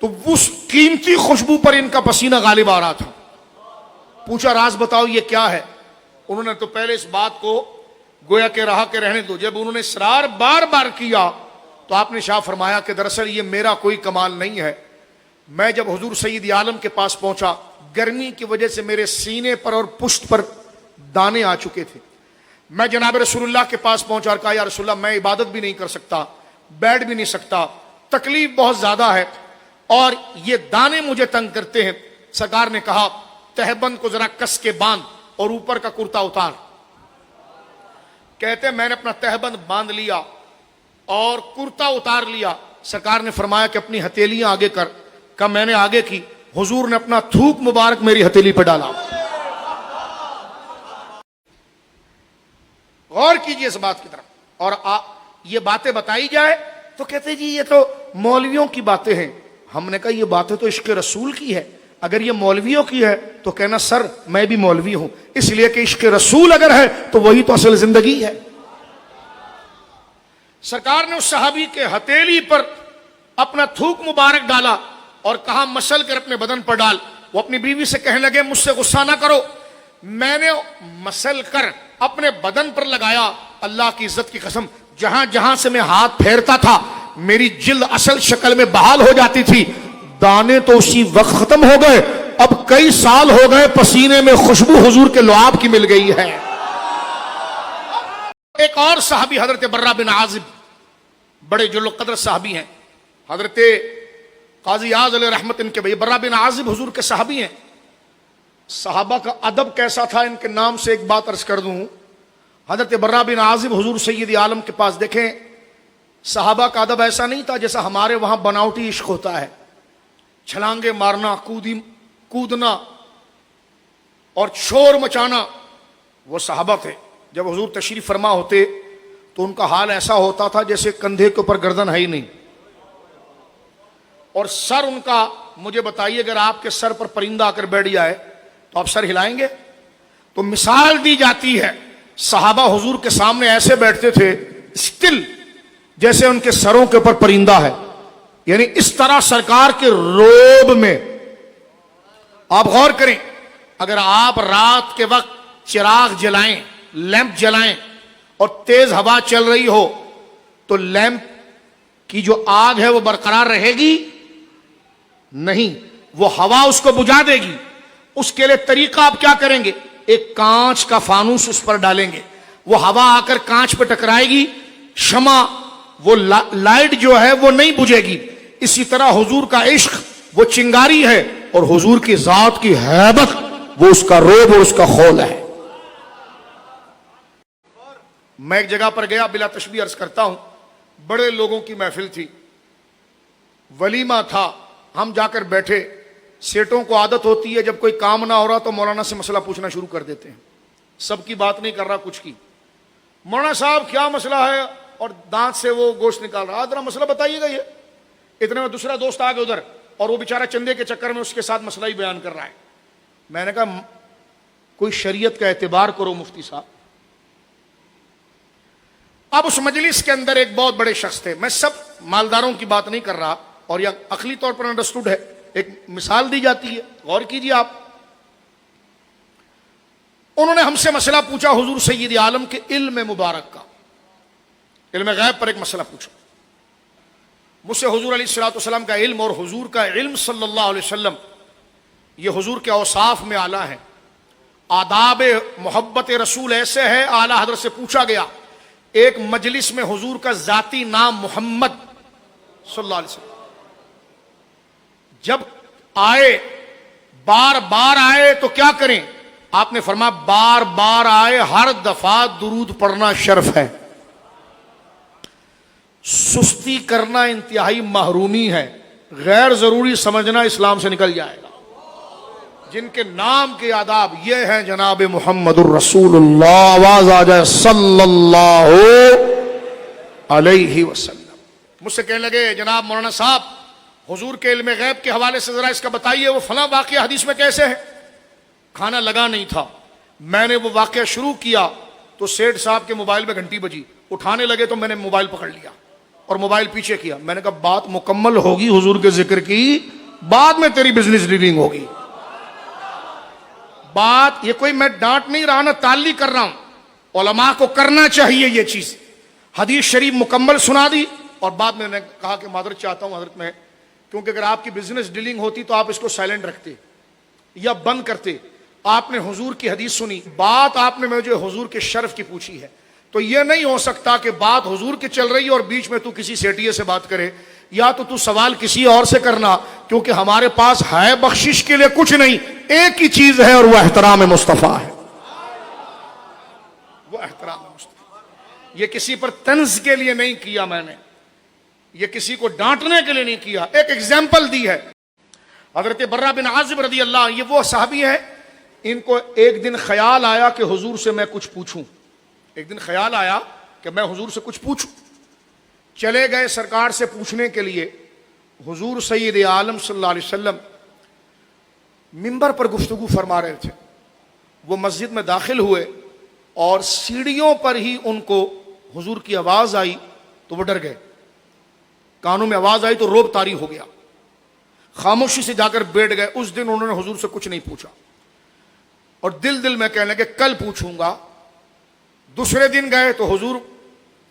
تو اس قیمتی خوشبو پر ان کا پسینہ غالب آ رہا تھا. پوچھا راز بتاؤ یہ کیا ہے؟ انہوں نے تو پہلے اس بات کو گویا کہ رہا کے رہنے دو. جب انہوں نے اصرار بار بار کیا تو آپ نے شاہ فرمایا کہ دراصل یہ میرا کوئی کمال نہیں ہے. میں جب حضور سید عالم کے پاس پہنچا، گرمی کی وجہ سے میرے سینے پر اور پشت پر دانے آ چکے تھے. میں جناب رسول اللہ کے پاس پہنچا اور کہا یا رسول اللہ میں عبادت بھی نہیں کر سکتا، بیٹھ بھی نہیں سکتا، تکلیف بہت زیادہ ہے اور یہ دانے مجھے تنگ کرتے ہیں. سرکار نے کہا تہبند کو ذرا کس کے باندھ اور اوپر کا کرتا اتار. کہتے میں نے اپنا تہبند باندھ لیا اور کرتا اتار لیا سرکار نے فرمایا کہ اپنی ہتھیلیاں آگے کر. کہا میں نے آگے کی. حضور نے اپنا تھوک مبارک میری ہتھیلی پہ ڈالا. غور کیجئے اس بات کی طرف. اور یہ باتیں بتائی جائے تو کہتے جی یہ تو مولویوں کی باتیں ہیں. ہم نے کہا یہ باتیں تو عشق رسول کی ہے. اگر یہ مولویوں کی ہے تو کہنا سر میں بھی مولوی ہوں, اس لیے کہ عشق رسول اگر ہے تو وہی تو اصل زندگی ہے. سرکار نے اس صحابی کے ہتھیلی پر اپنا تھوک مبارک ڈالا اور کہا مسل کر اپنے بدن پر ڈال. وہ اپنی بیوی سے کہنے لگے مجھ سے غصہ نہ کرو, میں نے مسل کر اپنے بدن پر لگایا. اللہ کی عزت کی قسم جہاں جہاں سے میں ہاتھ پھیرتا تھا میری جلد اصل شکل میں بحال ہو جاتی تھی. دانے تو اسی وقت ختم ہو گئے, اب کئی سال ہو گئے پسینے میں خوشبو حضور کے لعاب کی مل گئی ہے. ایک اور صحابی حضرت برا بن عازب, بڑے جل قدر صحابی ہیں. حضرت قاضی اعظم علیہ رحمت ان کے بھائی برا بن عازب حضور کے صحابی ہیں. صحابہ کا ادب کیسا تھا ان کے نام سے ایک بات عرض کر دوں. حضرت برا بن عازب حضور سید عالم کے پاس دیکھیں, صحابہ کا ادب ایسا نہیں تھا جیسا ہمارے وہاں بناوٹی عشق ہوتا ہے, چھلانگے مارنا, کودنا اور شور مچانا. وہ صحابہ تھے جب حضور تشریف فرما ہوتے تو ان کا حال ایسا ہوتا تھا جیسے کندھے کے اوپر گردن ہے ہی نہیں, اور سر ان کا, مجھے بتائیے اگر آپ کے سر پر پرندہ آ کر بیٹھ جائے تو آپ سر ہلائیں گے؟ تو مثال دی جاتی ہے صحابہ حضور کے سامنے ایسے بیٹھتے تھے اسٹل جیسے ان کے سروں کے اوپر پرندہ ہے. یعنی اس طرح سرکار کے روب میں. آپ غور کریں, اگر آپ رات کے وقت چراغ جلائیں, لیمپ جلائیں اور تیز ہوا چل رہی ہو تو لیمپ کی جو آگ ہے وہ برقرار رہے گی نہیں, وہ ہوا اس کو بجھا دے گی. اس کے لیے طریقہ آپ کیا کریں گے, ایک کانچ کا فانوس اس پر ڈالیں گے, وہ ہوا آ کر کانچ پہ ٹکرائے گی, شمع وہ لائٹ جو ہے وہ نہیں بجھے گی. اسی طرح حضور کا عشق وہ چنگاری ہے اور حضور کی ذات کی ہیبت وہ اس کا روب اور اس کا خول ہے. میں ایک جگہ پر گیا, بلا تشبیہ عرض کرتا ہوں, بڑے لوگوں کی محفل تھی, ولیمہ تھا. ہم جا کر بیٹھے. سیٹوں کو عادت ہوتی ہے جب کوئی کام نہ ہو رہا تو مولانا سے مسئلہ پوچھنا شروع کر دیتے ہیں. سب کی بات نہیں کر رہا, کچھ کی. مولانا صاحب کیا مسئلہ ہے, اور دانت سے وہ گوشت نکال رہا, ذرا مسئلہ بتائیے گا. یہ اتنے میں دوسرا دوست آ گیا ادھر, اور وہ بیچارہ چندے کے چکر میں اس کے ساتھ مسئلہ ہی بیان کر رہا ہے. میں نے کہا کوئی شریعت کا اعتبار کرو مفتی صاحب. اب اس مجلس کے اندر ایک بہت بڑے شخص تھے, میں سب مالداروں کی بات نہیں کر رہا, اور یہ عقلی طور پر انڈرسٹوڈ ہے, ایک مثال دی جاتی ہے, غور کیجیے آپ. انہوں نے ہم سے مسئلہ پوچھا حضور سید عالم کے علم مبارک کا, علم غیب پر ایک مسئلہ پوچھا. مجھ سے حضور علیہ الصلوۃ والسلام کا علم اور حضور کا علم صلی اللہ علیہ وسلم یہ حضور کے اوصاف میں اعلیٰ ہے. آداب محبت رسول ایسے ہے, اعلیٰ حضرت سے پوچھا گیا ایک مجلس میں حضور کا ذاتی نام محمد صلی اللہ علیہ وسلم جب آئے, بار بار آئے تو کیا کریں؟ آپ نے فرمایا بار بار آئے ہر دفعہ درود پڑھنا شرف ہے, سستی کرنا انتہائی محرومی ہے, غیر ضروری سمجھنا اسلام سے نکل جائے گا. جن کے نام کے آداب یہ ہیں جناب محمد الرسول اللہ, آواز آ جائے صلی اللہ علیہ وسلم. مجھ سے کہنے لگے جناب مولانا صاحب حضور کے علم غیب کے حوالے سے ذرا اس کا بتائیے, وہ فلاں واقعہ حدیث میں کیسے ہے؟ کھانا لگا نہیں تھا, میں نے وہ واقعہ شروع کیا تو سیٹھ صاحب کے موبائل میں گھنٹی بجی, اٹھانے لگے تو میں نے موبائل پکڑ لیا اور موبائل پیچھے کیا. میں نے کہا بات مکمل ہوگی حضور کے ذکر کی, بعد میں تیری بزنس ڈیلنگ ہوگی. بات یہ کوئی میں ڈانٹ نہیں رہا, نہ تعلی کر رہا ہوں, علماء کو کرنا چاہیے یہ چیز. حدیث شریف مکمل سنا دی اور بعد میں نے کہا کہ معذرت چاہتا ہوں حضرت میں, کیونکہ اگر آپ کی بزنس ڈیلنگ ہوتی تو آپ اس کو سائلنٹ رکھتے یا بند کرتے. آپ نے حضور کی حدیث سنی, بات آپ نے مجھے حضور کے شرف کی پوچھی ہے, تو یہ نہیں ہو سکتا کہ بات حضور کی چل رہی ہے اور بیچ میں تو کسی سیٹیے سے بات کرے, یا تو سوال کسی اور سے کرنا, کیونکہ ہمارے پاس ہے بخشش کے لیے کچھ نہیں, ایک ہی چیز ہے اور وہ احترام مصطفیٰ ہے. وہ احترام مصطفیٰ, یہ کسی پر طنز کے لیے نہیں کیا میں نے. یہ کسی کو ڈانٹنے کے لیے نہیں کیا، ایک ایگزامپل دی ہے۔ حضرت برہ بن عازب رضی اللہ عنہ، یہ وہ صحابی ہیں، ان کو ایک دن خیال آیا کہ حضور سے میں کچھ پوچھوں، ایک دن خیال آیا کہ میں حضور سے کچھ پوچھوں۔ چلے گئے سرکار سے پوچھنے کے لیے۔ حضور سید عالم صلی اللہ علیہ وسلم منبر پر گفتگو فرما رہے تھے۔ وہ مسجد میں داخل ہوئے اور سیڑھیوں پر ہی ان کو حضور کی آواز آئی تو وہ ڈر گئے، کانوں میں آواز آئی تو روب طاری ہو گیا، خاموشی سے جا کر بیٹھ گئے۔ اس دن انہوں نے حضور سے کچھ نہیں پوچھا اور دل میں کہنے لگے کل پوچھوں گا۔ دوسرے دن گئے تو حضور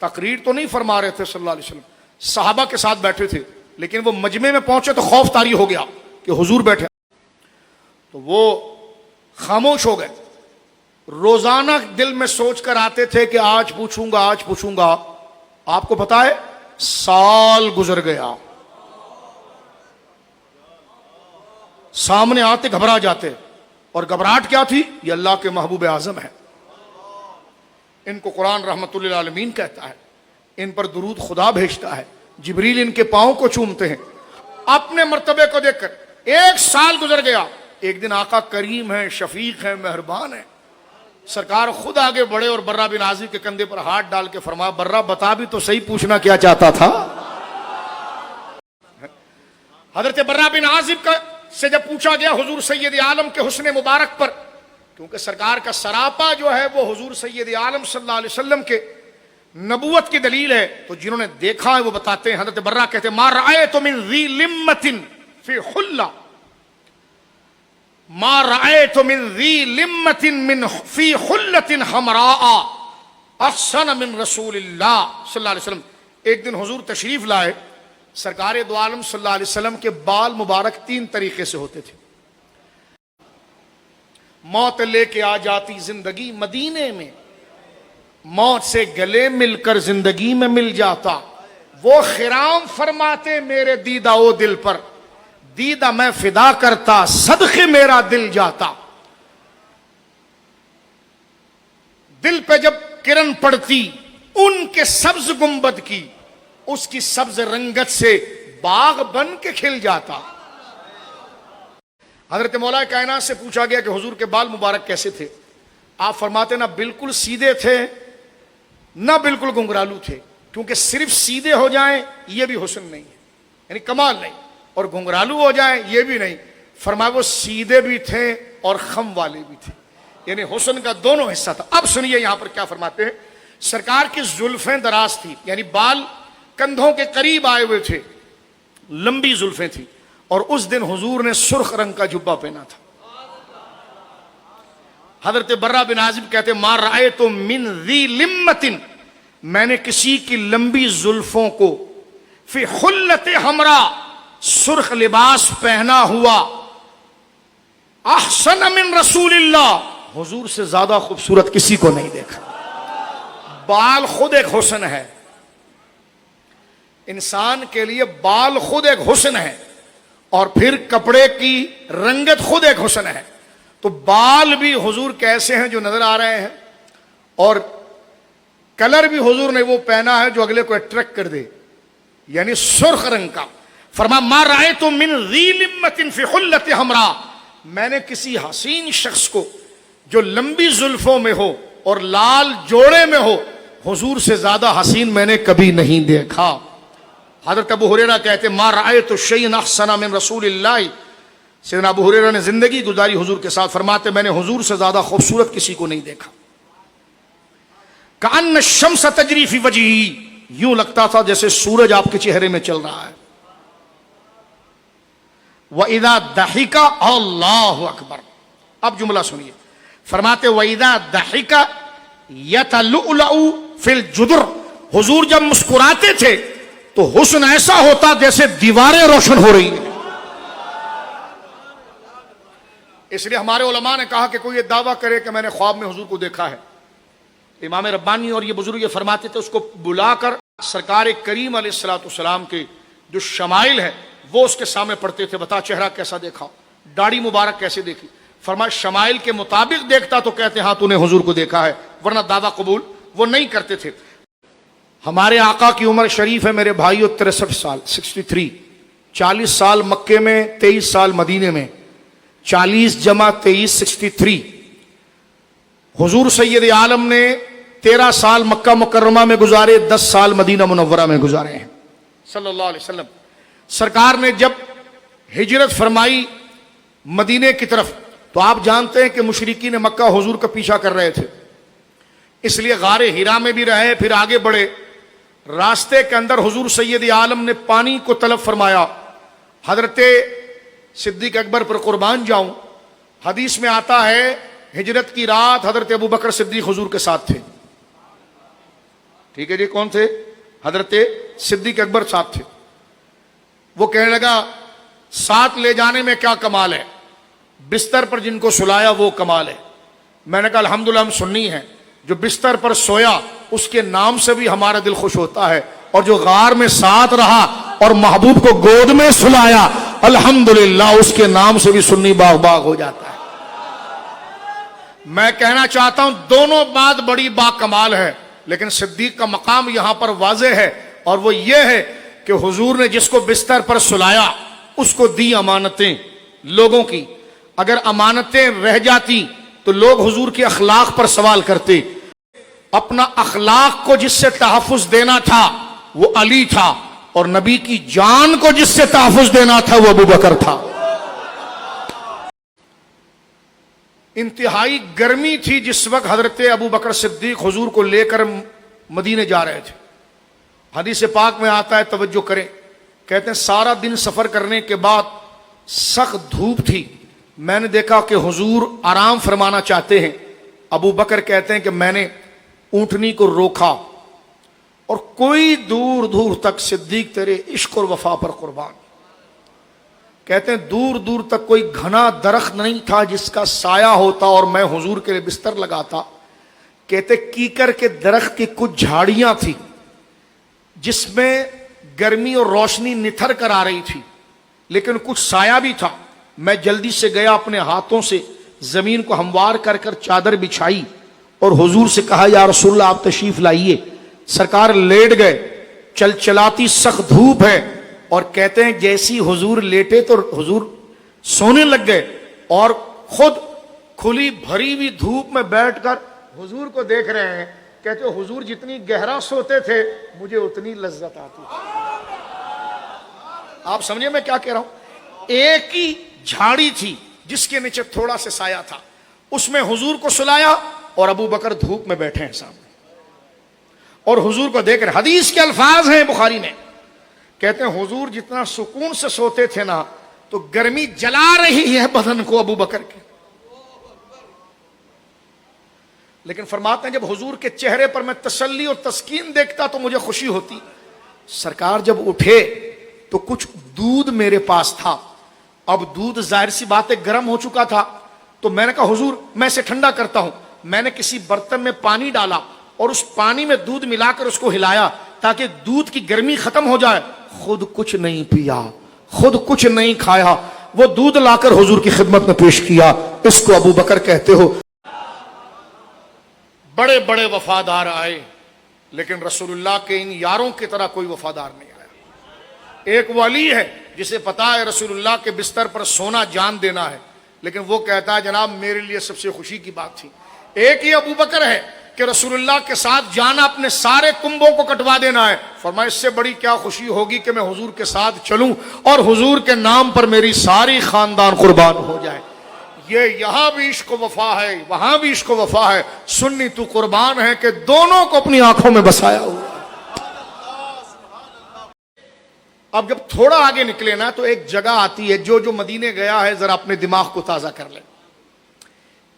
تقریر تو نہیں فرما رہے تھے صلی اللہ علیہ وسلم، صحابہ کے ساتھ بیٹھے تھے، لیکن وہ مجمع میں پہنچے تو خوف طاری ہو گیا کہ حضور بیٹھے، تو وہ خاموش ہو گئے۔ روزانہ دل میں سوچ کر آتے تھے کہ آج پوچھوں گا آج پوچھوں گا۔ آپ کو پتا ہے سال گزر گیا، سامنے آتے گھبرا جاتے، اور گھبراہٹ کیا تھی؟ یہ اللہ کے محبوب اعظم ہے، ان کو قرآن رحمت للعالمین کہتا ہے، ان پر درود خدا بھیجتا ہے، جبریل ان کے پاؤں کو چومتے ہیں۔ اپنے مرتبے کو دیکھ کر ایک سال گزر گیا۔ ایک دن آقا کریم ہے، شفیق ہے، مہربان ہے، سرکار خود آگے بڑھے اور برہ بن عازب کے کندھے پر ہاتھ ڈال کے فرمایا برہ بتا بھی تو صحیح، پوچھنا کیا چاہتا تھا؟ حضرت برہ بن عازب سے جب پوچھا گیا حضور سید عالم کے حسن مبارک پر، کیونکہ سرکار کا سراپا جو ہے وہ حضور سید عالم صلی اللہ علیہ وسلم کے نبوت کی دلیل ہے، تو جنہوں نے دیکھا ہے وہ بتاتے ہیں۔ حضرت برہ کہتے ہیں ما رأیت من ذی لمۃ فی حلہ، ما رأیت من ذی لمۃ من فی حلۃ حمراء احسن من رسول اللہ صلی اللہ علیہ وسلم۔ ایک دن حضور تشریف لائے، سرکار دو عالم صلی اللہ علیہ وسلم کے بال مبارک 3 طریقے سے ہوتے تھے۔ موت لے کے آ جاتی زندگی مدینے میں، موت سے گلے مل کر زندگی میں مل جاتا، وہ خرام فرماتے میرے دیدہ او دل پر، دیدہ میں فدا کرتا صدقے میرا دل جاتا۔ دل پہ جب کرن پڑتی ان کے سبز گنبد کی، اس کی سبز رنگت سے باغ بن کے کھل جاتا۔ حضرت مولا کائنات سے پوچھا گیا کہ حضور کے بال مبارک کیسے تھے؟ آپ فرماتے نہ بالکل سیدھے تھے نہ بالکل گنگرالو تھے، کیونکہ صرف سیدھے ہو جائیں یہ بھی حسن نہیں ہے، یعنی کمال نہیں، اور گنگرالو ہو جائیں یہ بھی نہیں۔ فرمایا وہ سیدھے بھی تھے اور خم والے بھی تھے، یعنی حسن کا دونوں حصہ تھا۔ اب سنیے یہاں پر کیا فرماتے ہیں، سرکار کی زلفیں دراز تھی، یعنی بال کندھوں کے قریب آئے ہوئے تھے، لمبی زلفیں تھی، اور اس دن حضور نے سرخ رنگ کا جبہ پہنا تھا۔ حضرت برہ بن عازب کہتے ما رأیت من ذی لمۃ، میں نے کسی کی لمبی زلفوں کو فی حلۃ حمراء، سرخ لباس پہنا ہوا، احسن من رسول اللہ، حضور سے زیادہ خوبصورت کسی کو نہیں دیکھا۔ بال خود ایک حسن ہے، انسان کے لیے بال خود ایک حسن ہے، اور پھر کپڑے کی رنگت خود ایک حسن ہے۔ تو بال بھی حضور کیسے ہیں جو نظر آ رہے ہیں، اور کلر بھی حضور نے وہ پہنا ہے جو اگلے کو اٹریکٹ کر دے، یعنی سرخ رنگ کا۔ فرمایا ما رأیت من ذی لمۃ فی حلۃ حمراء، میں نے کسی حسین شخص کو جو لمبی زلفوں میں ہو اور لال جوڑے میں ہو، حضور سے زیادہ حسین میں نے کبھی نہیں دیکھا۔ حضرت ابو ہریرہ کہتے ما رأیت شیئا احسن من رسول اللہ، سیدنا ابو ہریرہ نے زندگی گزاری حضور کے ساتھ، فرماتے میں نے حضور سے زیادہ خوبصورت کسی کو نہیں دیکھا۔ کأن الشمس تجری فی وجہہ، یوں لگتا تھا جیسے سورج آپ کے چہرے میں چل رہا ہے۔ وَإِذَا ضَحِكَ، اللہ اکبر، اب جملہ سنیے، فرماتے وَإِذَا ضَحِكَ يَتَلُؤْلَؤُ فِي الْجُدُرِ، حضور جب مسکراتے تھے تو حسن ایسا ہوتا جیسے دیواریں روشن ہو رہی ہیں۔ اس لیے ہمارے علماء نے کہا کہ کوئی یہ دعویٰ کرے کہ میں نے خواب میں حضور کو دیکھا ہے، امام ربانی اور یہ بزرگ یہ فرماتے تھے اس کو بلا کر سرکار کریم علیہ الصلوۃ والسلام کے جو شمائل ہے وہ اس کے سامنے پڑھتے تھے، بتا چہرہ کیسا دیکھا، داڑھی مبارک کیسے دیکھی، فرمایا شمائل کے مطابق دیکھتا تو کہتے ہاں تو نے حضور کو دیکھا ہے، ورنہ دعویٰ قبول وہ نہیں کرتے تھے۔ ہمارے آقا کی عمر شریف ہے میرے بھائیو 63 سال 63. 40 سال مکے میں، 23 سال مدینے میں. 40 جمع 23 63. حضور سید عالم نے 13 سال مکہ مکرمہ میں گزارے، 10 سال مدینہ منورہ میں گزارے ہیں صلی اللہ علیہ وسلم. سرکار نے جب ہجرت فرمائی مدینے کی طرف تو آپ جانتے ہیں کہ مشرکین مکہ حضور کا پیچھا کر رہے تھے، اس لیے غار ہرا میں بھی رہے، پھر آگے بڑھے. راستے کے اندر حضور سید عالم نے پانی کو طلب فرمایا. حضرت صدیق اکبر پر قربان جاؤں، حدیث میں آتا ہے ہجرت کی رات حضرت ابو بکر صدیق حضور کے ساتھ تھے. ٹھیک ہے جی، کون تھے؟ حضرت صدیق اکبر ساتھ تھے. وہ کہنے لگا ساتھ لے جانے میں کیا کمال ہے، بستر پر جن کو سلایا وہ کمال ہے. میں نے کہا الحمدللہ ہم سنی ہیں، جو بستر پر سویا اس کے نام سے بھی ہمارا دل خوش ہوتا ہے، اور جو غار میں ساتھ رہا اور محبوب کو گود میں سلایا الحمدللہ اس کے نام سے بھی سنی باغ باغ ہو جاتا ہے. میں کہنا چاہتا ہوں دونوں بات بڑی با کمال ہے، لیکن صدیق کا مقام یہاں پر واضح ہے، اور وہ یہ ہے کہ حضور نے جس کو بستر پر سلایا اس کو دی امانتیں لوگوں کی. اگر امانتیں رہ جاتی تو لوگ حضور کے اخلاق پر سوال کرتے. اپنا اخلاق کو جس سے تحفظ دینا تھا وہ علی تھا، اور نبی کی جان کو جس سے تحفظ دینا تھا وہ ابو بکر تھا. انتہائی گرمی تھی جس وقت حضرت ابو بکر صدیق حضور کو لے کر مدینے جا رہے تھے. حدیث پاک میں آتا ہے، توجہ کریں، کہتے ہیں سارا دن سفر کرنے کے بعد سخت دھوپ تھی. میں نے دیکھا کہ حضور آرام فرمانا چاہتے ہیں. ابو بکر کہتے ہیں کہ میں نے اونٹنی کو روکا، اور کوئی دور دور تک صدیق تیرے عشق اور وفا پر قربان. کہتے ہیں دور دور تک کوئی گھنا درخت نہیں تھا جس کا سایہ ہوتا اور میں حضور کے لیے بستر لگاتا. کہتے کیکر کے درخت کی کچھ جھاڑیاں تھی جس میں گرمی اور روشنی نتھر کر آ رہی تھی، لیکن کچھ سایہ بھی تھا. میں جلدی سے گیا، اپنے ہاتھوں سے زمین کو ہموار کر کر چادر بچھائی اور حضور سے کہا یا رسول اللہ آپ تشریف لائیے. سرکار لیٹ گئے. چل چلاتی سخت دھوپ ہے، اور کہتے ہیں جیسی حضور لیٹے تو حضور سونے لگ گئے، اور خود کھلی بھری ہوئی دھوپ میں بیٹھ کر حضور کو دیکھ رہے ہیں. کہتے حضور جتنی گہرا سوتے تھے مجھے اتنی لذت آتی. آپ سمجھے میں کیا کہہ رہا ہوں؟ ایک ہی جھاڑی تھی جس کے نیچے تھوڑا سا سایہ تھا، اس میں حضور کو سلایا، اور ابو بکر دھوپ میں بیٹھے ہیں سامنے اور حضور کو دیکھ رہے. حدیث کے الفاظ ہیں بخاری میں، کہتے ہیں حضور جتنا سکون سے سوتے تھے نا تو گرمی جلا رہی ہے بدن کو ابو بکر کے. لیکن فرماتے ہیں جب حضور کے چہرے پر میں تسلی اور تسکین دیکھتا تو مجھے خوشی ہوتی. سرکار جب اٹھے تو کچھ دودھ میرے پاس تھا. اب دودھ ظاہر سی بات ہے گرم ہو چکا تھا، تو میں نے کہا حضور میں اسے ٹھنڈا کرتا ہوں. میں نے کسی برتن میں پانی ڈالا اور اس پانی میں دودھ ملا کر اس کو ہلایا تاکہ دودھ کی گرمی ختم ہو جائے. خود کچھ نہیں پیا، خود کچھ نہیں کھایا، وہ دودھ لا کر حضور کی خدمت میں پیش کیا. اس کو ابو بکر کہتے ہو. بڑے بڑے وفادار آئے، لیکن رسول اللہ کے ان یاروں کی طرح کوئی وفادار نہیں آیا. ایک ولی ہے جسے پتا ہے رسول اللہ کے بستر پر سونا جان دینا ہے، لیکن وہ کہتا ہے جناب میرے لیے سب سے خوشی کی بات تھی. ایک ہی ابو بکر ہے کہ رسول اللہ کے ساتھ جانا اپنے سارے کنبوں کو کٹوا دینا ہے. فرمایا اس سے بڑی کیا خوشی ہوگی کہ میں حضور کے ساتھ چلوں اور حضور کے نام پر میری ساری خاندان قربان ہو جائے. یہ یہاں بھی عشق و وفا ہے، وہاں بھی عشق و وفا ہے. سنی تو قربان ہے کہ دونوں کو اپنی آنکھوں میں بسایا ہوا. اب جب تھوڑا آگے نکلے نا تو ایک جگہ آتی ہے، جو مدینے گیا ہے ذرا اپنے دماغ کو تازہ کر لے.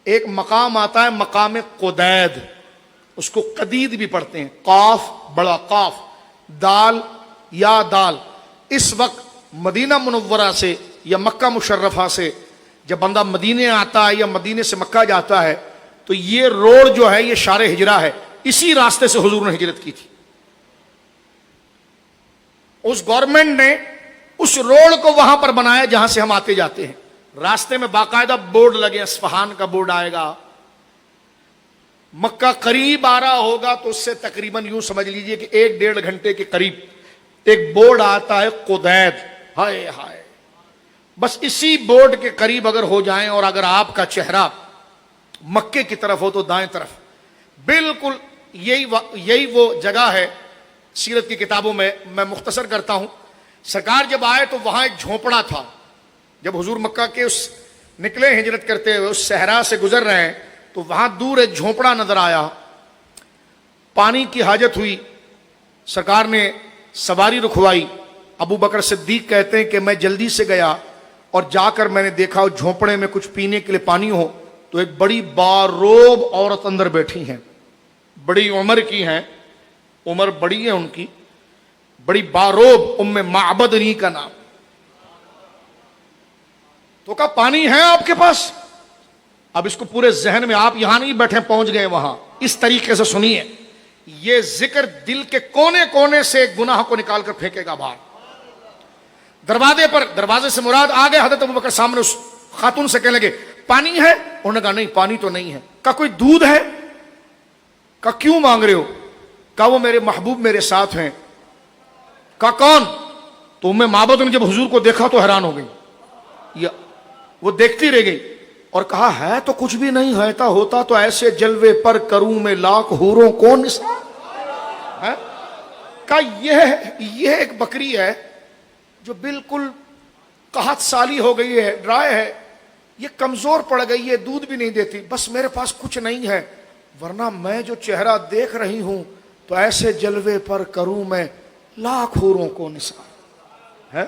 ایک مقام آتا ہے مقام قدید، اس کو قدید بھی پڑھتے ہیں، قاف بڑا قاف دال یا دال. اس وقت مدینہ منورہ سے یا مکہ مشرفہ سے جب بندہ مدینے آتا ہے یا مدینے سے مکہ جاتا ہے تو یہ روڈ جو ہے یہ شار ہجرہ ہے. اسی راستے سے حضور نے ہجرت کی تھی. اس گورنمنٹ نے اس روڈ کو وہاں پر بنایا جہاں سے ہم آتے جاتے ہیں. راستے میں باقاعدہ بورڈ لگے، اصفہان کا بورڈ آئے گا، مکہ قریب آ رہا ہوگا تو اس سے تقریباً یوں سمجھ لیجئے کہ 1-1.5 گھنٹے کے قریب ایک بورڈ آتا ہے قدید، ہائے ہائے، بس اسی بورڈ کے قریب اگر ہو جائیں اور اگر آپ کا چہرہ مکے کی طرف ہو تو دائیں طرف بالکل یہی وہ جگہ ہے۔ سیرت کی کتابوں میں مختصر کرتا ہوں، سرکار جب آئے تو وہاں ایک جھونپڑا تھا۔ جب حضور مکہ کے اس نکلے ہجرت کرتے ہوئے اس صحرا سے گزر رہے ہیں تو وہاں دور ایک جھونپڑا نظر آیا، پانی کی حاجت ہوئی، سرکار نے سواری رکھوائی۔ ابو بکر صدیق کہتے ہیں کہ میں جلدی سے گیا اور جا کر میں نے دیکھا اس جھونپڑے میں کچھ پینے کے لیے پانی ہو تو ایک بڑی باروب عورت اندر بیٹھی ہیں، بڑی عمر کی ہیں، عمر بڑی ہے ان کی، بڑی باروب، ام معبد انہی کا نام۔ تو کہا پانی ہے آپ کے پاس؟ اب اس کو پورے ذہن میں، آپ یہاں نہیں بیٹھے پہنچ گئے وہاں، اس طریقے سے سنیے، یہ ذکر دل کے کونے کونے سے گناہ کو نکال کر پھینکے گا باہر۔ دروازے پر، دروازے سے مراد آگے حضرت ابوبکر سامنے اس خاتون سے کہنے لگے پانی ہے؟ انہوں نے کہا نہیں پانی تو نہیں ہے۔ کہا کوئی دودھ ہے؟ کہا کیوں مانگ رہے ہو؟ کہا وہ میرے محبوب میرے ساتھ ہیں۔ کہا کون؟ تو ام معبد نے جب حضور کو دیکھا تو حیران ہو گئی، وہ دیکھتی رہ گئی اور کہا ہے تو کچھ بھی نہیں، ہوتا تو ایسے جلوے پر کروں میں لاکھ حوروں کو نثار ہے۔ کہا یہ ایک بکری ہے جو بالکل قحط سالی ہو گئی ہے، ڈرائے ہے، یہ کمزور پڑ گئی ہے، دودھ بھی نہیں دیتی، بس میرے پاس کچھ نہیں ہے، ورنہ میں جو چہرہ دیکھ رہی ہوں تو ایسے جلوے پر کروں میں لاکھ حوروں کو نثار ہے۔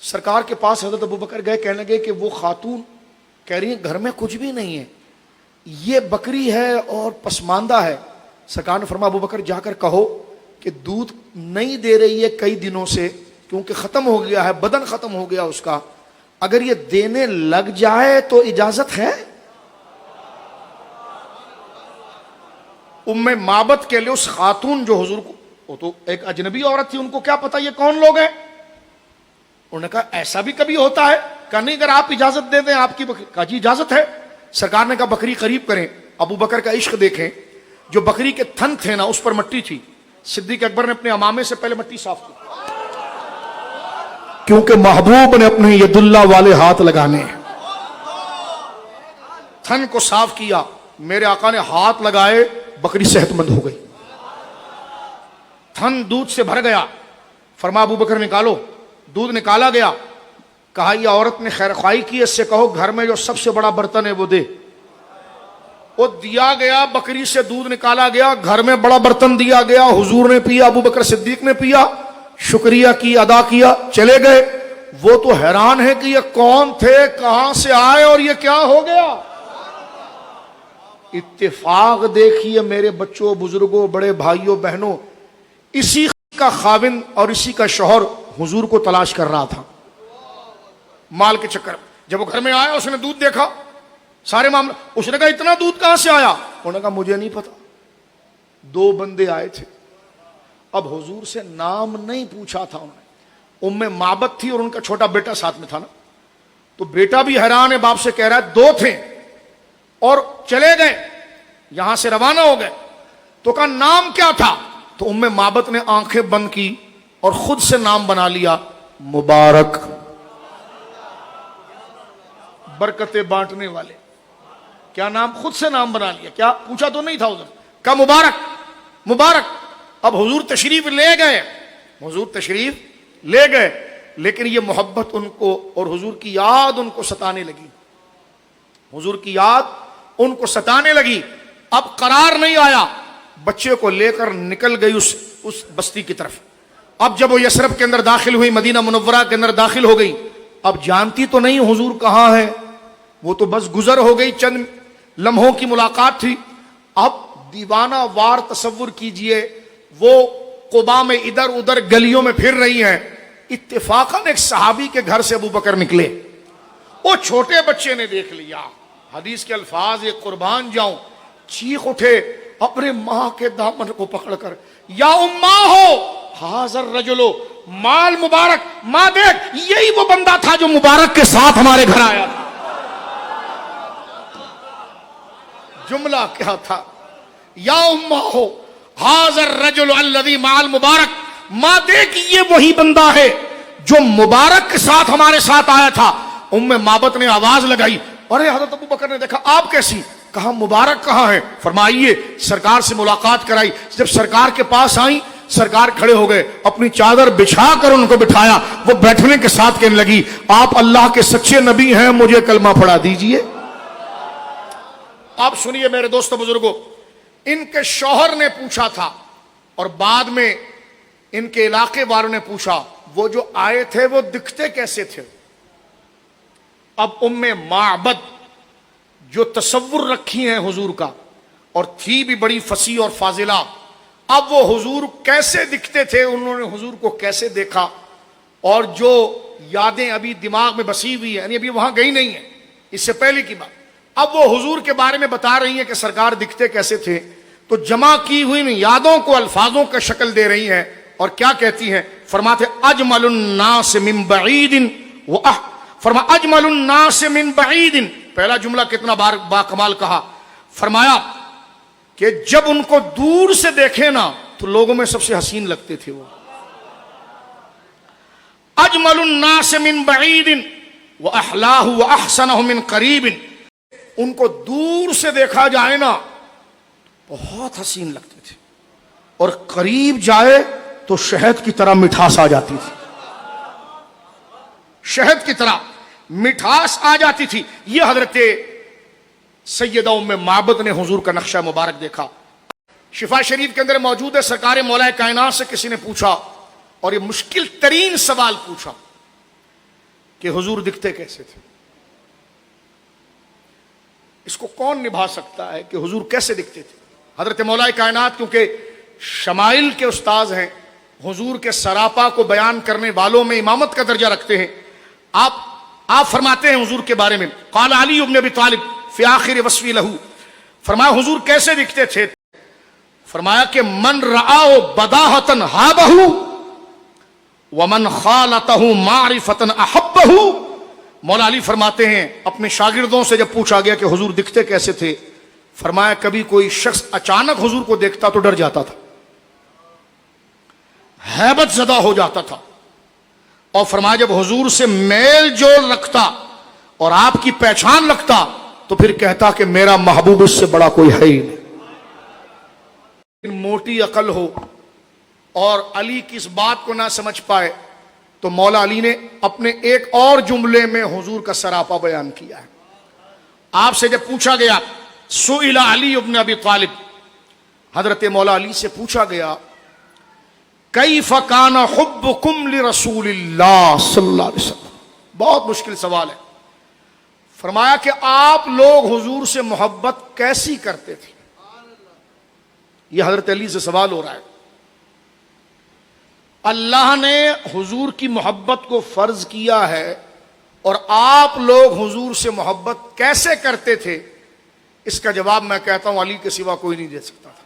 سرکار کے پاس حضرت ابوبکر گئے، کہنے لگے کہ وہ خاتون کہہ رہی ہیں گھر میں کچھ بھی نہیں ہے، یہ بکری ہے اور پسماندہ ہے۔ سرکار نے فرمایا ابوبکر جا کر کہو کہ دودھ نہیں دے رہی ہے کئی دنوں سے، کیونکہ ختم ہو گیا ہے، بدن ختم ہو گیا اس کا، اگر یہ دینے لگ جائے تو اجازت ہے؟ ام معبد کے لیے اس خاتون جو حضور کو، وہ تو ایک اجنبی عورت تھی، ان کو کیا پتا یہ کون لوگ ہیں؟ انہوں نے کہا ایسا بھی کبھی ہوتا ہے؟ کہا نہیں، اگر آپ اجازت دے دیں آپ کی بکری۔ کہا جی اجازت ہے۔ سرکار نے کہا بکری قریب کریں۔ ابو بکر کا عشق دیکھیں، جو بکری کے تھن تھے نا اس پر مٹی تھی، صدیق اکبر نے اپنے امامے سے پہلے مٹی صاف کی، کیونکہ محبوب نے اپنے ید اللہ والے ہاتھ لگانے، تھن کو صاف کیا، میرے آقا نے ہاتھ لگائے، بکری صحت مند ہو گئی، تھن دودھ سے بھر گیا۔ فرما ابو بکر نکالو، دودھ نکالا گیا، کہا یہ عورت نے خیر خواہی کی، اس سے کہو گھر میں جو سب سے بڑا برتن ہے وہ دے۔ وہ دیا گیا، بکری سے دودھ نکالا گیا، گھر میں بڑا برتن دیا گیا، حضور نے پیا، ابو بکر صدیق نے پیا، شکریہ کی، ادا کیا، چلے گئے۔ وہ تو حیران ہے کہ یہ کون تھے، کہاں سے آئے اور یہ کیا ہو گیا۔ اتفاق دیکھیے میرے بچوں، بزرگوں، بڑے بھائیوں، بہنوں، اسی کا خاوند اور اسی کا شوہر حضور کو تلاش کر رہا تھا مال کے چکر۔ جب وہ گھر میں آیا اس نے دودھ دیکھا، سارے معاملہ، اس نے کہا اتنا دودھ کہاں سے آیا؟ انہوں نے کہا مجھے نہیں پتا، 2 بندے آئے تھے۔ اب حضور سے نام نہیں پوچھا تھا انہوں نے، ام معبد تھی اور ان کا چھوٹا بیٹا ساتھ میں تھا نا، تو بیٹا بھی حیران ہے، باپ سے کہہ رہا ہے 2 تھے اور چلے گئے، یہاں سے روانہ ہو گئے، تو کہا نام کیا تھا؟ تو ام معبد نے آنکھیں بند کی اور خود سے نام بنا لیا، مبارک، برکتیں بانٹنے والے۔ کیا نام؟ خود سے نام بنا لیا، کیا پوچھا تو نہیں تھا ادھر، کہا مبارک مبارک۔ اب حضور تشریف لے گئے، حضور تشریف لے گئے، لیکن یہ محبت ان کو اور حضور کی یاد ان کو ستانے لگی، حضور کی یاد ان کو ستانے لگی۔ اب قرار نہیں آیا، بچے کو لے کر نکل گئی اس بستی کی طرف۔ اب جب وہ یثرب کے اندر داخل ہوئی، مدینہ منورہ کے اندر داخل ہو گئی، اب جانتی تو نہیں حضور کہاں ہے، وہ تو بس گزر ہو گئی، چند لمحوں کی ملاقات تھی۔ اب دیوانہ وار تصور کیجئے، وہ قباء میں ادھر ادھر گلیوں میں پھر رہی ہیں، اتفاقاً ایک صحابی کے گھر سے ابو بکر نکلے، وہ چھوٹے بچے نے دیکھ لیا، حدیث کے الفاظ یہ قربان جاؤں، چیخ اٹھے اپنے ماں کے دامن کو پکڑ کر، یا اماں ہو حاضر رجلو، مال مبارک، ماں دیکھ یہی وہ بندہ تھا جو مبارک کے ساتھ ہمارے گھر آیا تھا۔ جملہ کیا تھا؟ یا امہ ہو حاضر الرجل الذی مع المبارک، ماں دیکھ یہ وہی بندہ ہے جو مبارک کے ساتھ ہمارے ساتھ آیا تھا۔ معبد نے آواز لگائی، ارے حضرت ابو بکر نے دیکھا آپ کیسی؟ کہا مبارک کہاں ہے؟ فرمائیے سرکار سے ملاقات کرائی۔ جب سرکار کے پاس آئیں، سرکار کھڑے ہو گئے، اپنی چادر بچھا کر ان کو بٹھایا۔ وہ بیٹھنے کے ساتھ کہنے لگی آپ اللہ کے سچے نبی ہیں، مجھے کلمہ پڑھا دیجئے۔ آپ سنیے میرے دوستو بزرگوں، ان کے شوہر نے پوچھا تھا اور بعد میں ان کے علاقے والوں نے پوچھا وہ جو آئے تھے وہ دکھتے کیسے تھے؟ اب معبد جو تصور رکھی ہیں حضور کا، اور تھی بھی بڑی فصیح اور فاضلہ، اب وہ حضور کیسے دکھتے تھے، انہوں نے حضور کو کیسے دیکھا، اور جو یادیں ابھی دماغ میں بسی ہوئی ہیں، یعنی ابھی وہاں گئی نہیں ہے، اس سے پہلے کی بات، اب وہ حضور کے بارے میں بتا رہی ہیں کہ سرکار دکھتے کیسے تھے، تو جمع کی ہوئی یادوں کو الفاظوں کا شکل دے رہی ہیں، اور کیا کہتی ہیں؟ فرماتے اجمل الناس من بعید، فرما اجمل الناس من بعید، پہلا جملہ کتنا با کمال کہا، فرمایا کہ جب ان کو دور سے دیکھے نا تو لوگوں میں سب سے حسین لگتے تھے وہ۔ اجمل الناس من بعید واحلاہ واحسنہ من قریب، ان کو دور سے دیکھا جائے نا بہت حسین لگتے تھے، اور قریب جائے تو شہد کی طرح مٹھاس آ جاتی تھی، شہد کی طرح مٹھاس آ جاتی تھی۔ یہ حضرت سیدہ معبد نے حضور کا نقشہ مبارک دیکھا۔ شفا شریف کے اندر موجود ہے، سرکار مولا کائنات سے کسی نے پوچھا، اور یہ مشکل ترین سوال پوچھا کہ حضور دکھتے کیسے تھے؟ اس کو کون نبھا سکتا ہے کہ حضور کیسے دکھتے تھے؟ حضرت مولا کائنات کیونکہ شمائل کے استاذ ہیں، حضور کے سراپا کو بیان کرنے والوں میں امامت کا درجہ رکھتے ہیں، آپ فرماتے ہیں حضور کے بارے میں، قال علی ابن ابی طالب فی آخر وصفی لہو، فرمایا حضور کیسے دکھتے تھے؟ فرمایا کہ من رآہ بداہتن ہابہ ومن خالتہ معرفتن احبہ۔ مولا علی فرماتے ہیں اپنے شاگردوں سے جب پوچھا گیا کہ حضور دکھتے کیسے تھے، فرمایا کبھی کوئی شخص اچانک حضور کو دیکھتا تو ڈر جاتا تھا، ہیبت زدہ ہو جاتا تھا، اور فرمایا جب حضور سے میل جول رکھتا اور آپ کی پہچان لگتا تو پھر کہتا کہ میرا محبوب اس سے بڑا کوئی ہے ہی نہیں۔ موٹی عقل ہو اور علی کی اس بات کو نہ سمجھ پائے تو مولا علی نے اپنے ایک اور جملے میں حضور کا سراپا بیان کیا ہے۔ آپ سے جب پوچھا گیا، سئل علی ابن ابی طالب، حضرت مولا علی سے پوچھا گیا کیف کان حبکم لرسول اللہ صلی اللہ علیہ وسلم، بہت مشکل سوال ہے، فرمایا کہ آپ لوگ حضور سے محبت کیسی کرتے تھے؟ یہ حضرت علی سے سوال ہو رہا ہے۔ اللہ نے حضور کی محبت کو فرض کیا ہے، اور آپ لوگ حضور سے محبت کیسے کرتے تھے؟ اس کا جواب میں کہتا ہوں علی کے سوا کوئی نہیں دے سکتا تھا۔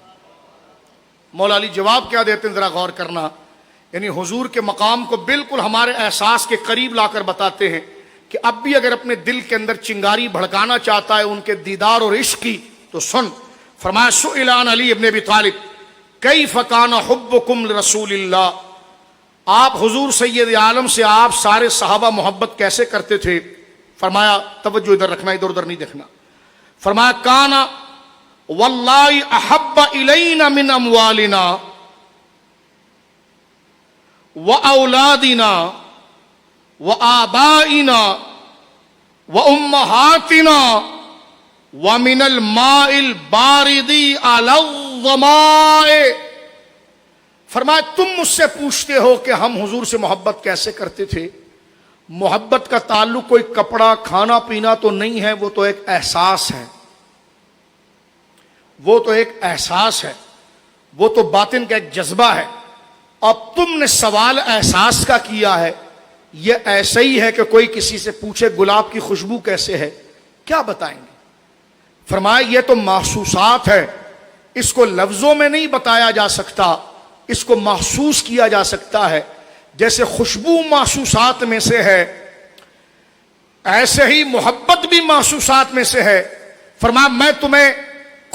مولا علی جواب کیا دیتے ہیں ذرا غور کرنا، یعنی حضور کے مقام کو بالکل ہمارے احساس کے قریب لا کر بتاتے ہیں کہ اب بھی اگر اپنے دل کے اندر چنگاری بھڑکانا چاہتا ہے ان کے دیدار اور عشق کی تو سن۔ فرمایا سئل عن علی ابن ابی طالب کیف کان حبکم لرسول اللہ، آپ حضور سید عالم سے آپ سارے صحابہ محبت کیسے کرتے تھے؟ فرمایا توجہ ادھر رکھنا، ادھر ادھر نہیں دیکھنا، فرمایا کانا واللہ احب الینا من اموالنا واولادنا وآبائنا وامہاتنا ومن الماء البارد علی الظماء۔ فرمایا تم مجھ سے پوچھتے ہو کہ ہم حضور سے محبت کیسے کرتے تھے؟ محبت کا تعلق کوئی کپڑا کھانا پینا تو نہیں ہے، وہ تو ایک احساس ہے، وہ تو ایک احساس ہے، وہ تو باطن کا ایک جذبہ ہے۔ اب تم نے سوال احساس کا کیا ہے، یہ ایسے ہی ہے کہ کوئی کسی سے پوچھے گلاب کی خوشبو کیسے ہے، کیا بتائیں گے؟ فرمایا یہ تو محسوسات ہے، اس کو لفظوں میں نہیں بتایا جا سکتا، اس کو محسوس کیا جا سکتا ہے۔ جیسے خوشبو محسوسات میں سے ہے، ایسے ہی محبت بھی محسوسات میں سے ہے۔ فرمایا میں تمہیں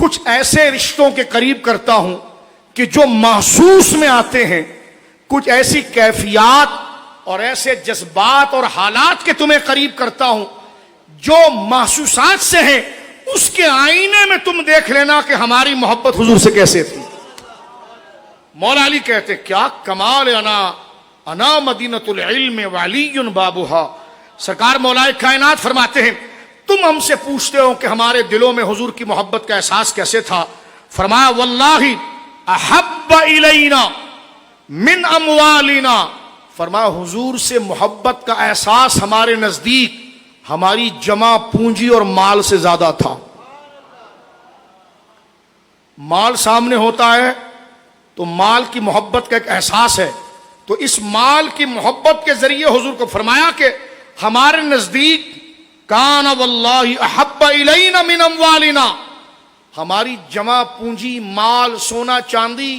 کچھ ایسے رشتوں کے قریب کرتا ہوں کہ جو محسوس میں آتے ہیں، کچھ ایسی کیفیات اور ایسے جذبات اور حالات کے تمہیں قریب کرتا ہوں جو محسوسات سے ہیں، اس کے آئینے میں تم دیکھ لینا کہ ہماری محبت حضور سے کیسے تھی۔ مولا علی کہتے کیا کمال، انا مدینۃ العلم وعلی بابھا۔ سرکار مولا کائنات فرماتے ہیں تم ہم سے پوچھتے ہو کہ ہمارے دلوں میں حضور کی محبت کا احساس کیسے تھا، فرمایا واللہ احب الینا من اموالنا، فرمایا حضور سے محبت کا احساس ہمارے نزدیک ہماری جمع پونجی اور مال سے زیادہ تھا۔ مال سامنے ہوتا ہے تو مال کی محبت کا ایک احساس ہے، تو اس مال کی محبت کے ذریعے حضور کو فرمایا کہ ہمارے نزدیک کان واللہ احب الینا من اموالنا، ہماری جمع پونجی مال سونا چاندی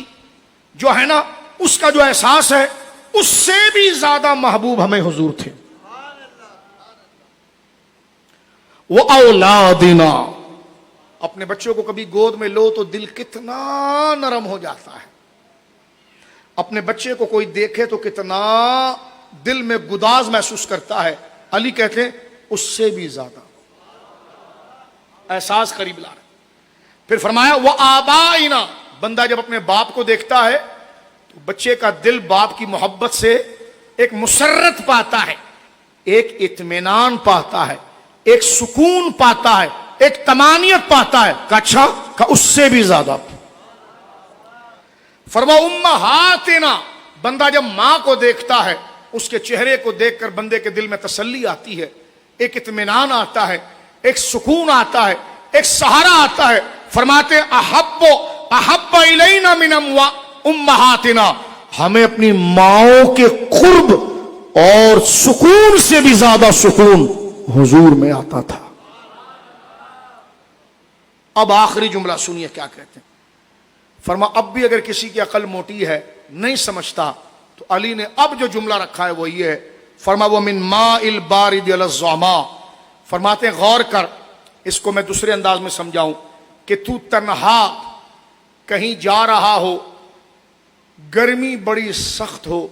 جو ہے نا اس کا جو احساس ہے اس سے بھی زیادہ محبوب ہمیں حضور تھے۔ وہ اولادنا، اپنے بچوں کو کبھی گود میں لو تو دل کتنا نرم ہو جاتا ہے، اپنے بچے کو کوئی دیکھے تو کتنا دل میں گداز محسوس کرتا ہے۔ علی کہتے ہیں اس سے بھی زیادہ احساس قریب لا رہے۔ پھر فرمایا وہ آبائنا، بندہ جب اپنے باپ کو دیکھتا ہے تو بچے کا دل باپ کی محبت سے ایک مسرت پاتا ہے، ایک اطمینان پاتا ہے، ایک سکون پاتا ہے، ایک طمانینت پاتا ہے کہ اچھا کہ اس سے بھی زیادہ۔ فرما امہاتنا، بندہ جب ماں کو دیکھتا ہے اس کے چہرے کو دیکھ کر بندے کے دل میں تسلی آتی ہے، ایک اطمینان آتا ہے، ایک سکون آتا ہے، ایک سہارا آتا ہے۔ فرماتے احب الینا من امہاتنا، ہمیں اپنی ماؤں کے قرب اور سکون سے بھی زیادہ سکون حضور میں آتا تھا۔ اب آخری جملہ سنیے کیا کہتے ہیں، فرما اب بھی اگر کسی کی عقل موٹی ہے نہیں سمجھتا تو علی نے اب جو جملہ رکھا ہے وہ یہ ہے، فرما وہ من ماء البارد علی الظما، فرماتے ہیں غور کر، اس کو میں دوسرے انداز میں سمجھاؤں کہ تو تنہا کہیں جا رہا ہو، گرمی بڑی سخت ہو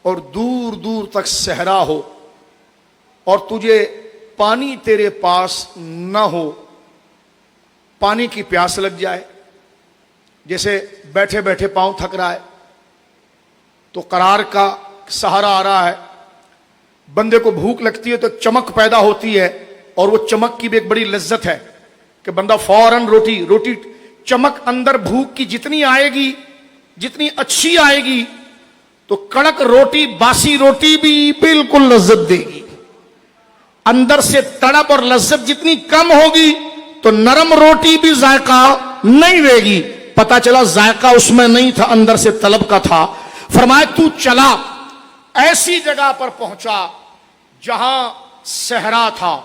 اور دور دور تک صحرا ہو اور تجھے پانی تیرے پاس نہ ہو، پانی کی پیاس لگ جائے، جیسے بیٹھے بیٹھے پاؤں تھک رہا ہے تو قرار کا سہارا آ رہا ہے، بندے کو بھوک لگتی ہے تو ایک چمک پیدا ہوتی ہے، اور وہ چمک کی بھی ایک بڑی لذت ہے کہ بندہ فوراً روٹی چمک اندر بھوک کی جتنی آئے گی، جتنی اچھی آئے گی تو کڑک روٹی باسی روٹی بھی بالکل لذت دے گی، اندر سے تڑپ اور لذت جتنی کم ہوگی تو نرم روٹی بھی ذائقہ نہیں دے گی۔ پتا چلا ذائقہ اس میں نہیں تھا، اندر سے طلب کا تھا۔ فرمایا تو چلا، ایسی جگہ پر پہنچا جہاں صحرا تھا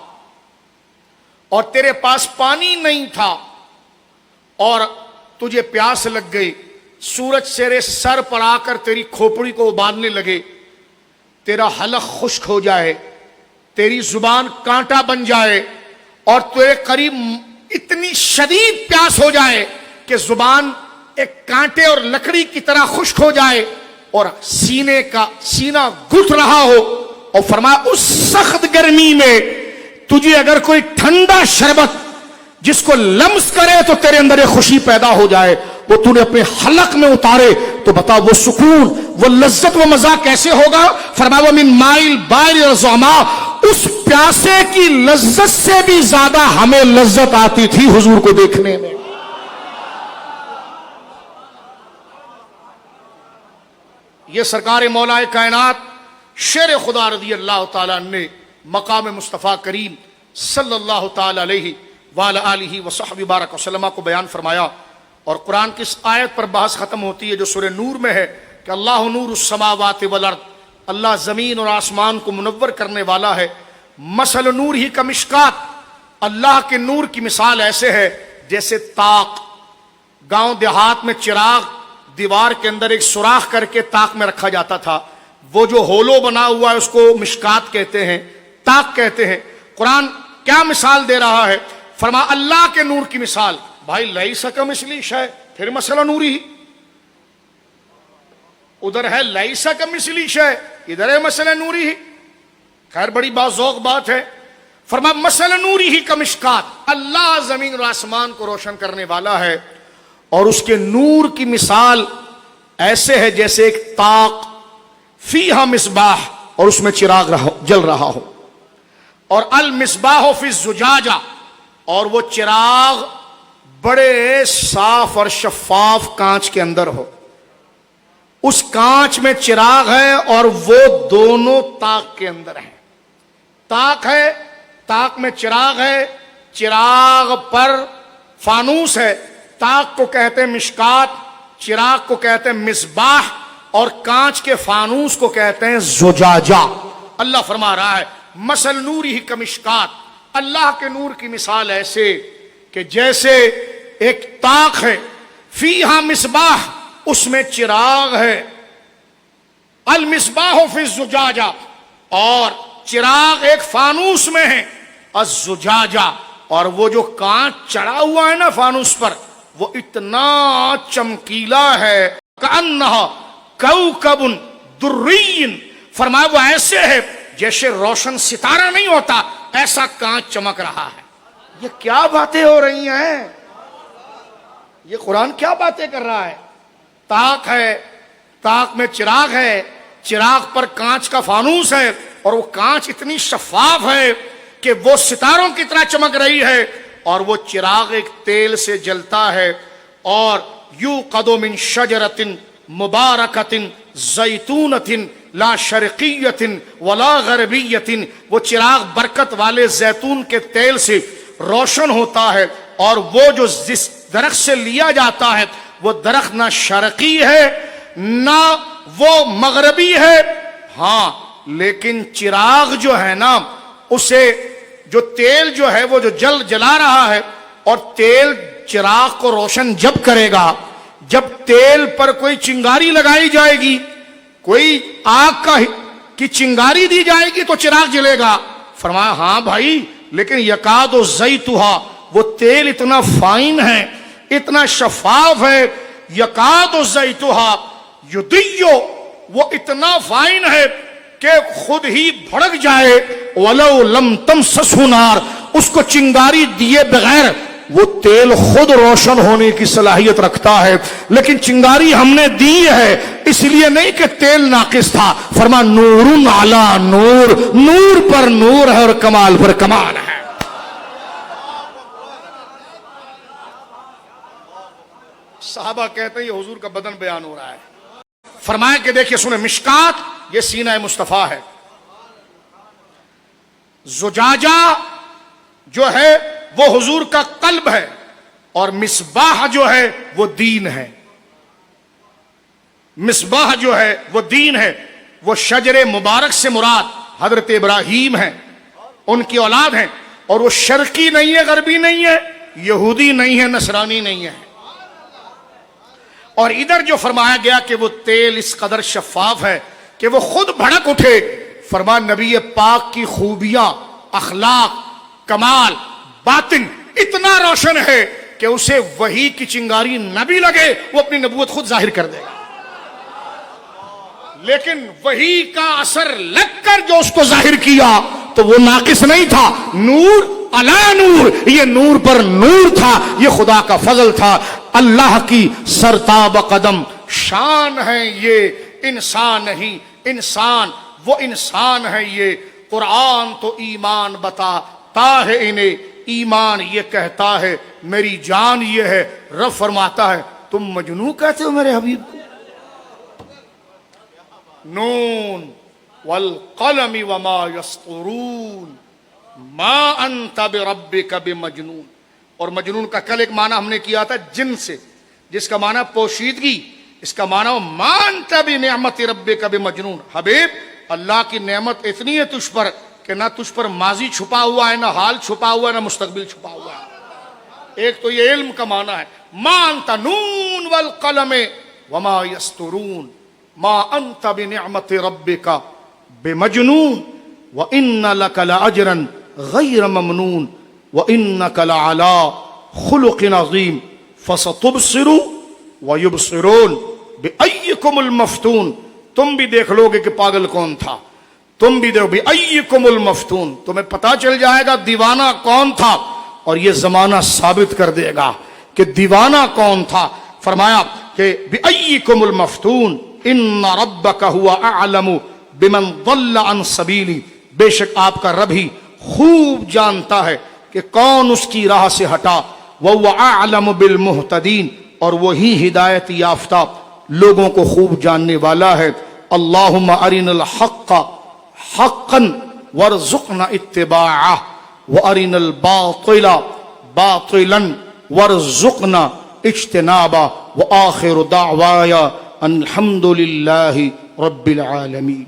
اور تیرے پاس پانی نہیں تھا اور تجھے پیاس لگ گئی، سورج تیرے سر پر آ کر تیری کھوپڑی کو ابالنے لگے، تیرا حلق خشک ہو جائے، تیری زبان کانٹا بن جائے اور تیرے قریب اتنی شدید پیاس ہو جائے کہ زبان ایک کانٹے اور لکڑی کی طرح خشک ہو جائے اور سینہ گھٹ رہا ہو، اور فرمایا اس سخت گرمی میں تجھے اگر کوئی ٹھنڈا شربت جس کو لمس کرے تو تیرے اندر ایک خوشی پیدا ہو جائے، وہ تو نے اپنے حلق میں اتارے تو بتا وہ سکون، وہ لذت، وہ مزہ کیسے ہوگا؟ فرمایا وہ من مائل بائر الظما، اس پیاسے کی لذت سے بھی زیادہ ہمیں لذت آتی تھی حضور کو دیکھنے میں۔ یہ سرکار مولا کائنات شیر خدا رضی اللہ تعالیٰ نے مقام مصطفیٰ کریم صلی اللہ تعالیٰ علیہ وآلہ آلہ وصحبہ بارک وسلم کو بیان فرمایا، اور قرآن کی اس آیت پر بحث ختم ہوتی ہے جو سورہ نور میں ہے کہ اللہ نور السماوات والارض، اللہ زمین اور آسمان کو منور کرنے والا ہے۔ مثل نور ہی کا مشکات، اللہ کے نور کی مثال ایسے ہے جیسے طاق، گاؤں دیہات میں چراغ دیوار کے اندر ایک سوراخ کر کے طاق میں رکھا جاتا تھا، وہ جو ہولو بنا ہوا ہے اس کو مشکات کہتے ہیں، طاق کہتے ہیں۔ قرآن کیا مثال دے رہا ہے؟ فرما اللہ کے نور کی مثال بھائی لیس کمثلہ شیء، پھر مسئلہ نوری ہی. ادھر ہے لیس کمثلہ شیء، ادھر ہے مسئلہ نوری ہی. خیر بڑی ذوق بات ہے. فرمایا مسئلہ نوری ہی کمشکات، اللہ زمین اور آسمان کو روشن کرنے والا ہے، اور اس کے نور کی مثال ایسے ہے جیسے ایک طاق فیہا مصباح، اور اس میں چراغ جل رہا ہو. اور المصباح فی الزجاجہ، اور وہ چراغ بڑے صاف اور شفاف کانچ کے اندر ہو. اس کانچ میں چراغ ہے اور وہ دونوں طاق کے اندر ہیں. طاق ہے، طاق میں چراغ ہے، چراغ پر فانوس ہے. طاق کو کہتے ہیں مشکات، چراغ کو کہتے ہیں مصباح، اور کانچ کے فانوس کو کہتے ہیں زجاجہ. اللہ فرما رہا ہے مثل نوری کمشکات، اللہ کے نور کی مثال ایسے کہ جیسے ایک طاق ہے، فیہا مصباح، اس میں چراغ ہے. المصباح فی الزجاجہ، اور چراغ ایک فانوس میں ہے. الزجاجہ، اور وہ جو کانچ چڑھا ہوا ہے نا فانوس پر، وہ اتنا چمکیلا ہے کأنہا کوکب دری، فرمایا وہ ایسے ہے جیسے روشن ستارہ نہیں ہوتا، ایسا کانچ چمک رہا ہے. یہ کیا باتیں ہو رہی ہیں؟ یہ قرآن کیا باتیں کر رہا ہے؟ طاق ہے، طاق میں چراغ ہے، چراغ پر کانچ کا فانوس ہے، اور وہ کانچ اتنی شفاف ہے کہ وہ ستاروں کی طرح چمک رہی ہے. اور وہ چراغ ایک تیل سے جلتا ہے. اور یوقد من شجرۃ مبارکۃ زیتونۃ لا شرقیۃ ولا غربیۃ، وہ چراغ برکت والے زیتون کے تیل سے روشن ہوتا ہے. اور وہ جو جس درخت سے لیا جاتا ہے وہ درخت نہ شرقی ہے نہ وہ مغربی ہے. ہاں لیکن چراغ جو ہے نا، اسے جو تیل جو ہے وہ جو جلا رہا ہے، اور تیل چراغ کو روشن جب کرے گا، جب تیل پر کوئی چنگاری لگائی جائے گی، کوئی آگ کی چنگاری دی جائے گی تو چراغ جلے گا. فرمایا ہاں بھائی، لیکن یکاد و زیتھا، وہ تیل اتنا فائن ہے، اتنا شفاف ہے. یکاد و زیتھا یضیء، وہ اتنا فائن ہے کہ خود ہی بھڑک جائے. ولو لم تمسسہ نار، اس کو چنگاری دیے بغیر وہ تیل خود روشن ہونے کی صلاحیت رکھتا ہے. لیکن چنگاری ہم نے دی ہے، اس لیے نہیں کہ تیل ناقص تھا. فرما نور علی نور، نور پر نور ہے اور کمال پر کمال ہے. صحابہ کہتے ہیں یہ حضور کا بدن بیان ہو رہا ہے. فرمایا کہ دیکھیے سنیں، مشکات یہ سینہ مصطفیٰ ہے، زجاجہ جو ہے وہ حضور کا قلب ہے، اور مصباح جو ہے وہ دین ہے. مصباح جو ہے وہ دین ہے. وہ شجر مبارک سے مراد حضرت ابراہیم ہیں، ان کی اولاد ہیں. اور وہ شرقی نہیں ہے، غربی نہیں ہے، یہودی نہیں ہے، نصرانی نہیں ہے. اور ادھر جو فرمایا گیا کہ وہ تیل اس قدر شفاف ہے کہ وہ خود بھڑک اٹھے. فرمان نبی پاک کی خوبیاں، اخلاق، کمال، باطن اتنا روشن ہے کہ اسے وحی کی چنگاری نہ بھی لگے وہ اپنی نبوت خود ظاہر کر دے گا. لیکن وحی کا اثر لگ کر جو اس کو ظاہر کیا تو وہ ناقص نہیں تھا. نور علی نور، یہ نور پر نور تھا، یہ خدا کا فضل تھا. اللہ کی سرتاب قدم شان ہے یہ، انسان نہیں انسان، وہ انسان ہے یہ. قرآن تو ایمان بتاتا ہے انہیں، ایمان یہ کہتا ہے میری جان یہ ہے. رب فرماتا ہے تم مجنون کہتے ہو میرے حبیب کو. نون والقلم وما یسطرون ما انت بربک بمجنون. اور مجنون کا کل ایک معنی ہم نے کیا تھا جن سے، جس کا معنی پوشیدگی، اس کا معنی ما انت بنعمت ربک بمجنون. حبیب اللہ کی نعمت اتنی ہے تجھ پر کہ نہ تجھ پر ماضی چھپا ہوا ہے، نہ حال چھپا ہوا ہے، نہ مستقبل چھپا ہوا ہے. ایک تو یہ علم کا معنی ہے، ما انت نون والقلم وما یسطرون ما انت بنعمت ربک بمجنون وان لک لاجرا غیر ممنون وانک لعلی خلق عظیم فستبصروا ویبصرون بأیکم المفتون، تم بھی دیکھ لو گے کہ پاگل کون تھا، تم بھی دیکھو بأیکم المفتون، تمہیں پتا چل جائے گا دیوانہ کون تھا، اور یہ زمانہ ثابت کر دے گا کہ دیوانہ کون تھا۔ فرمایا کہ بأیکم المفتون ان ربک هو اعلم بمن ضل عن سبیلی، بے شک آپ کا رب ہی خوب جانتا ہے کہ کون اس کی راہ سے ہٹا، وَهُوَ أَعْلَمُ بِالْمُهْتَدِينَ، اور وہی ہدایت یافتہ لوگوں کو خوب جاننے والا ہے۔ اللہم ارنا الحق حقا وارزقنا اتباعہ وارنا الباطل باطلا وارزقنا اجتنابہ، وآخر دعوایا ان الحمد للہ رب العالمین۔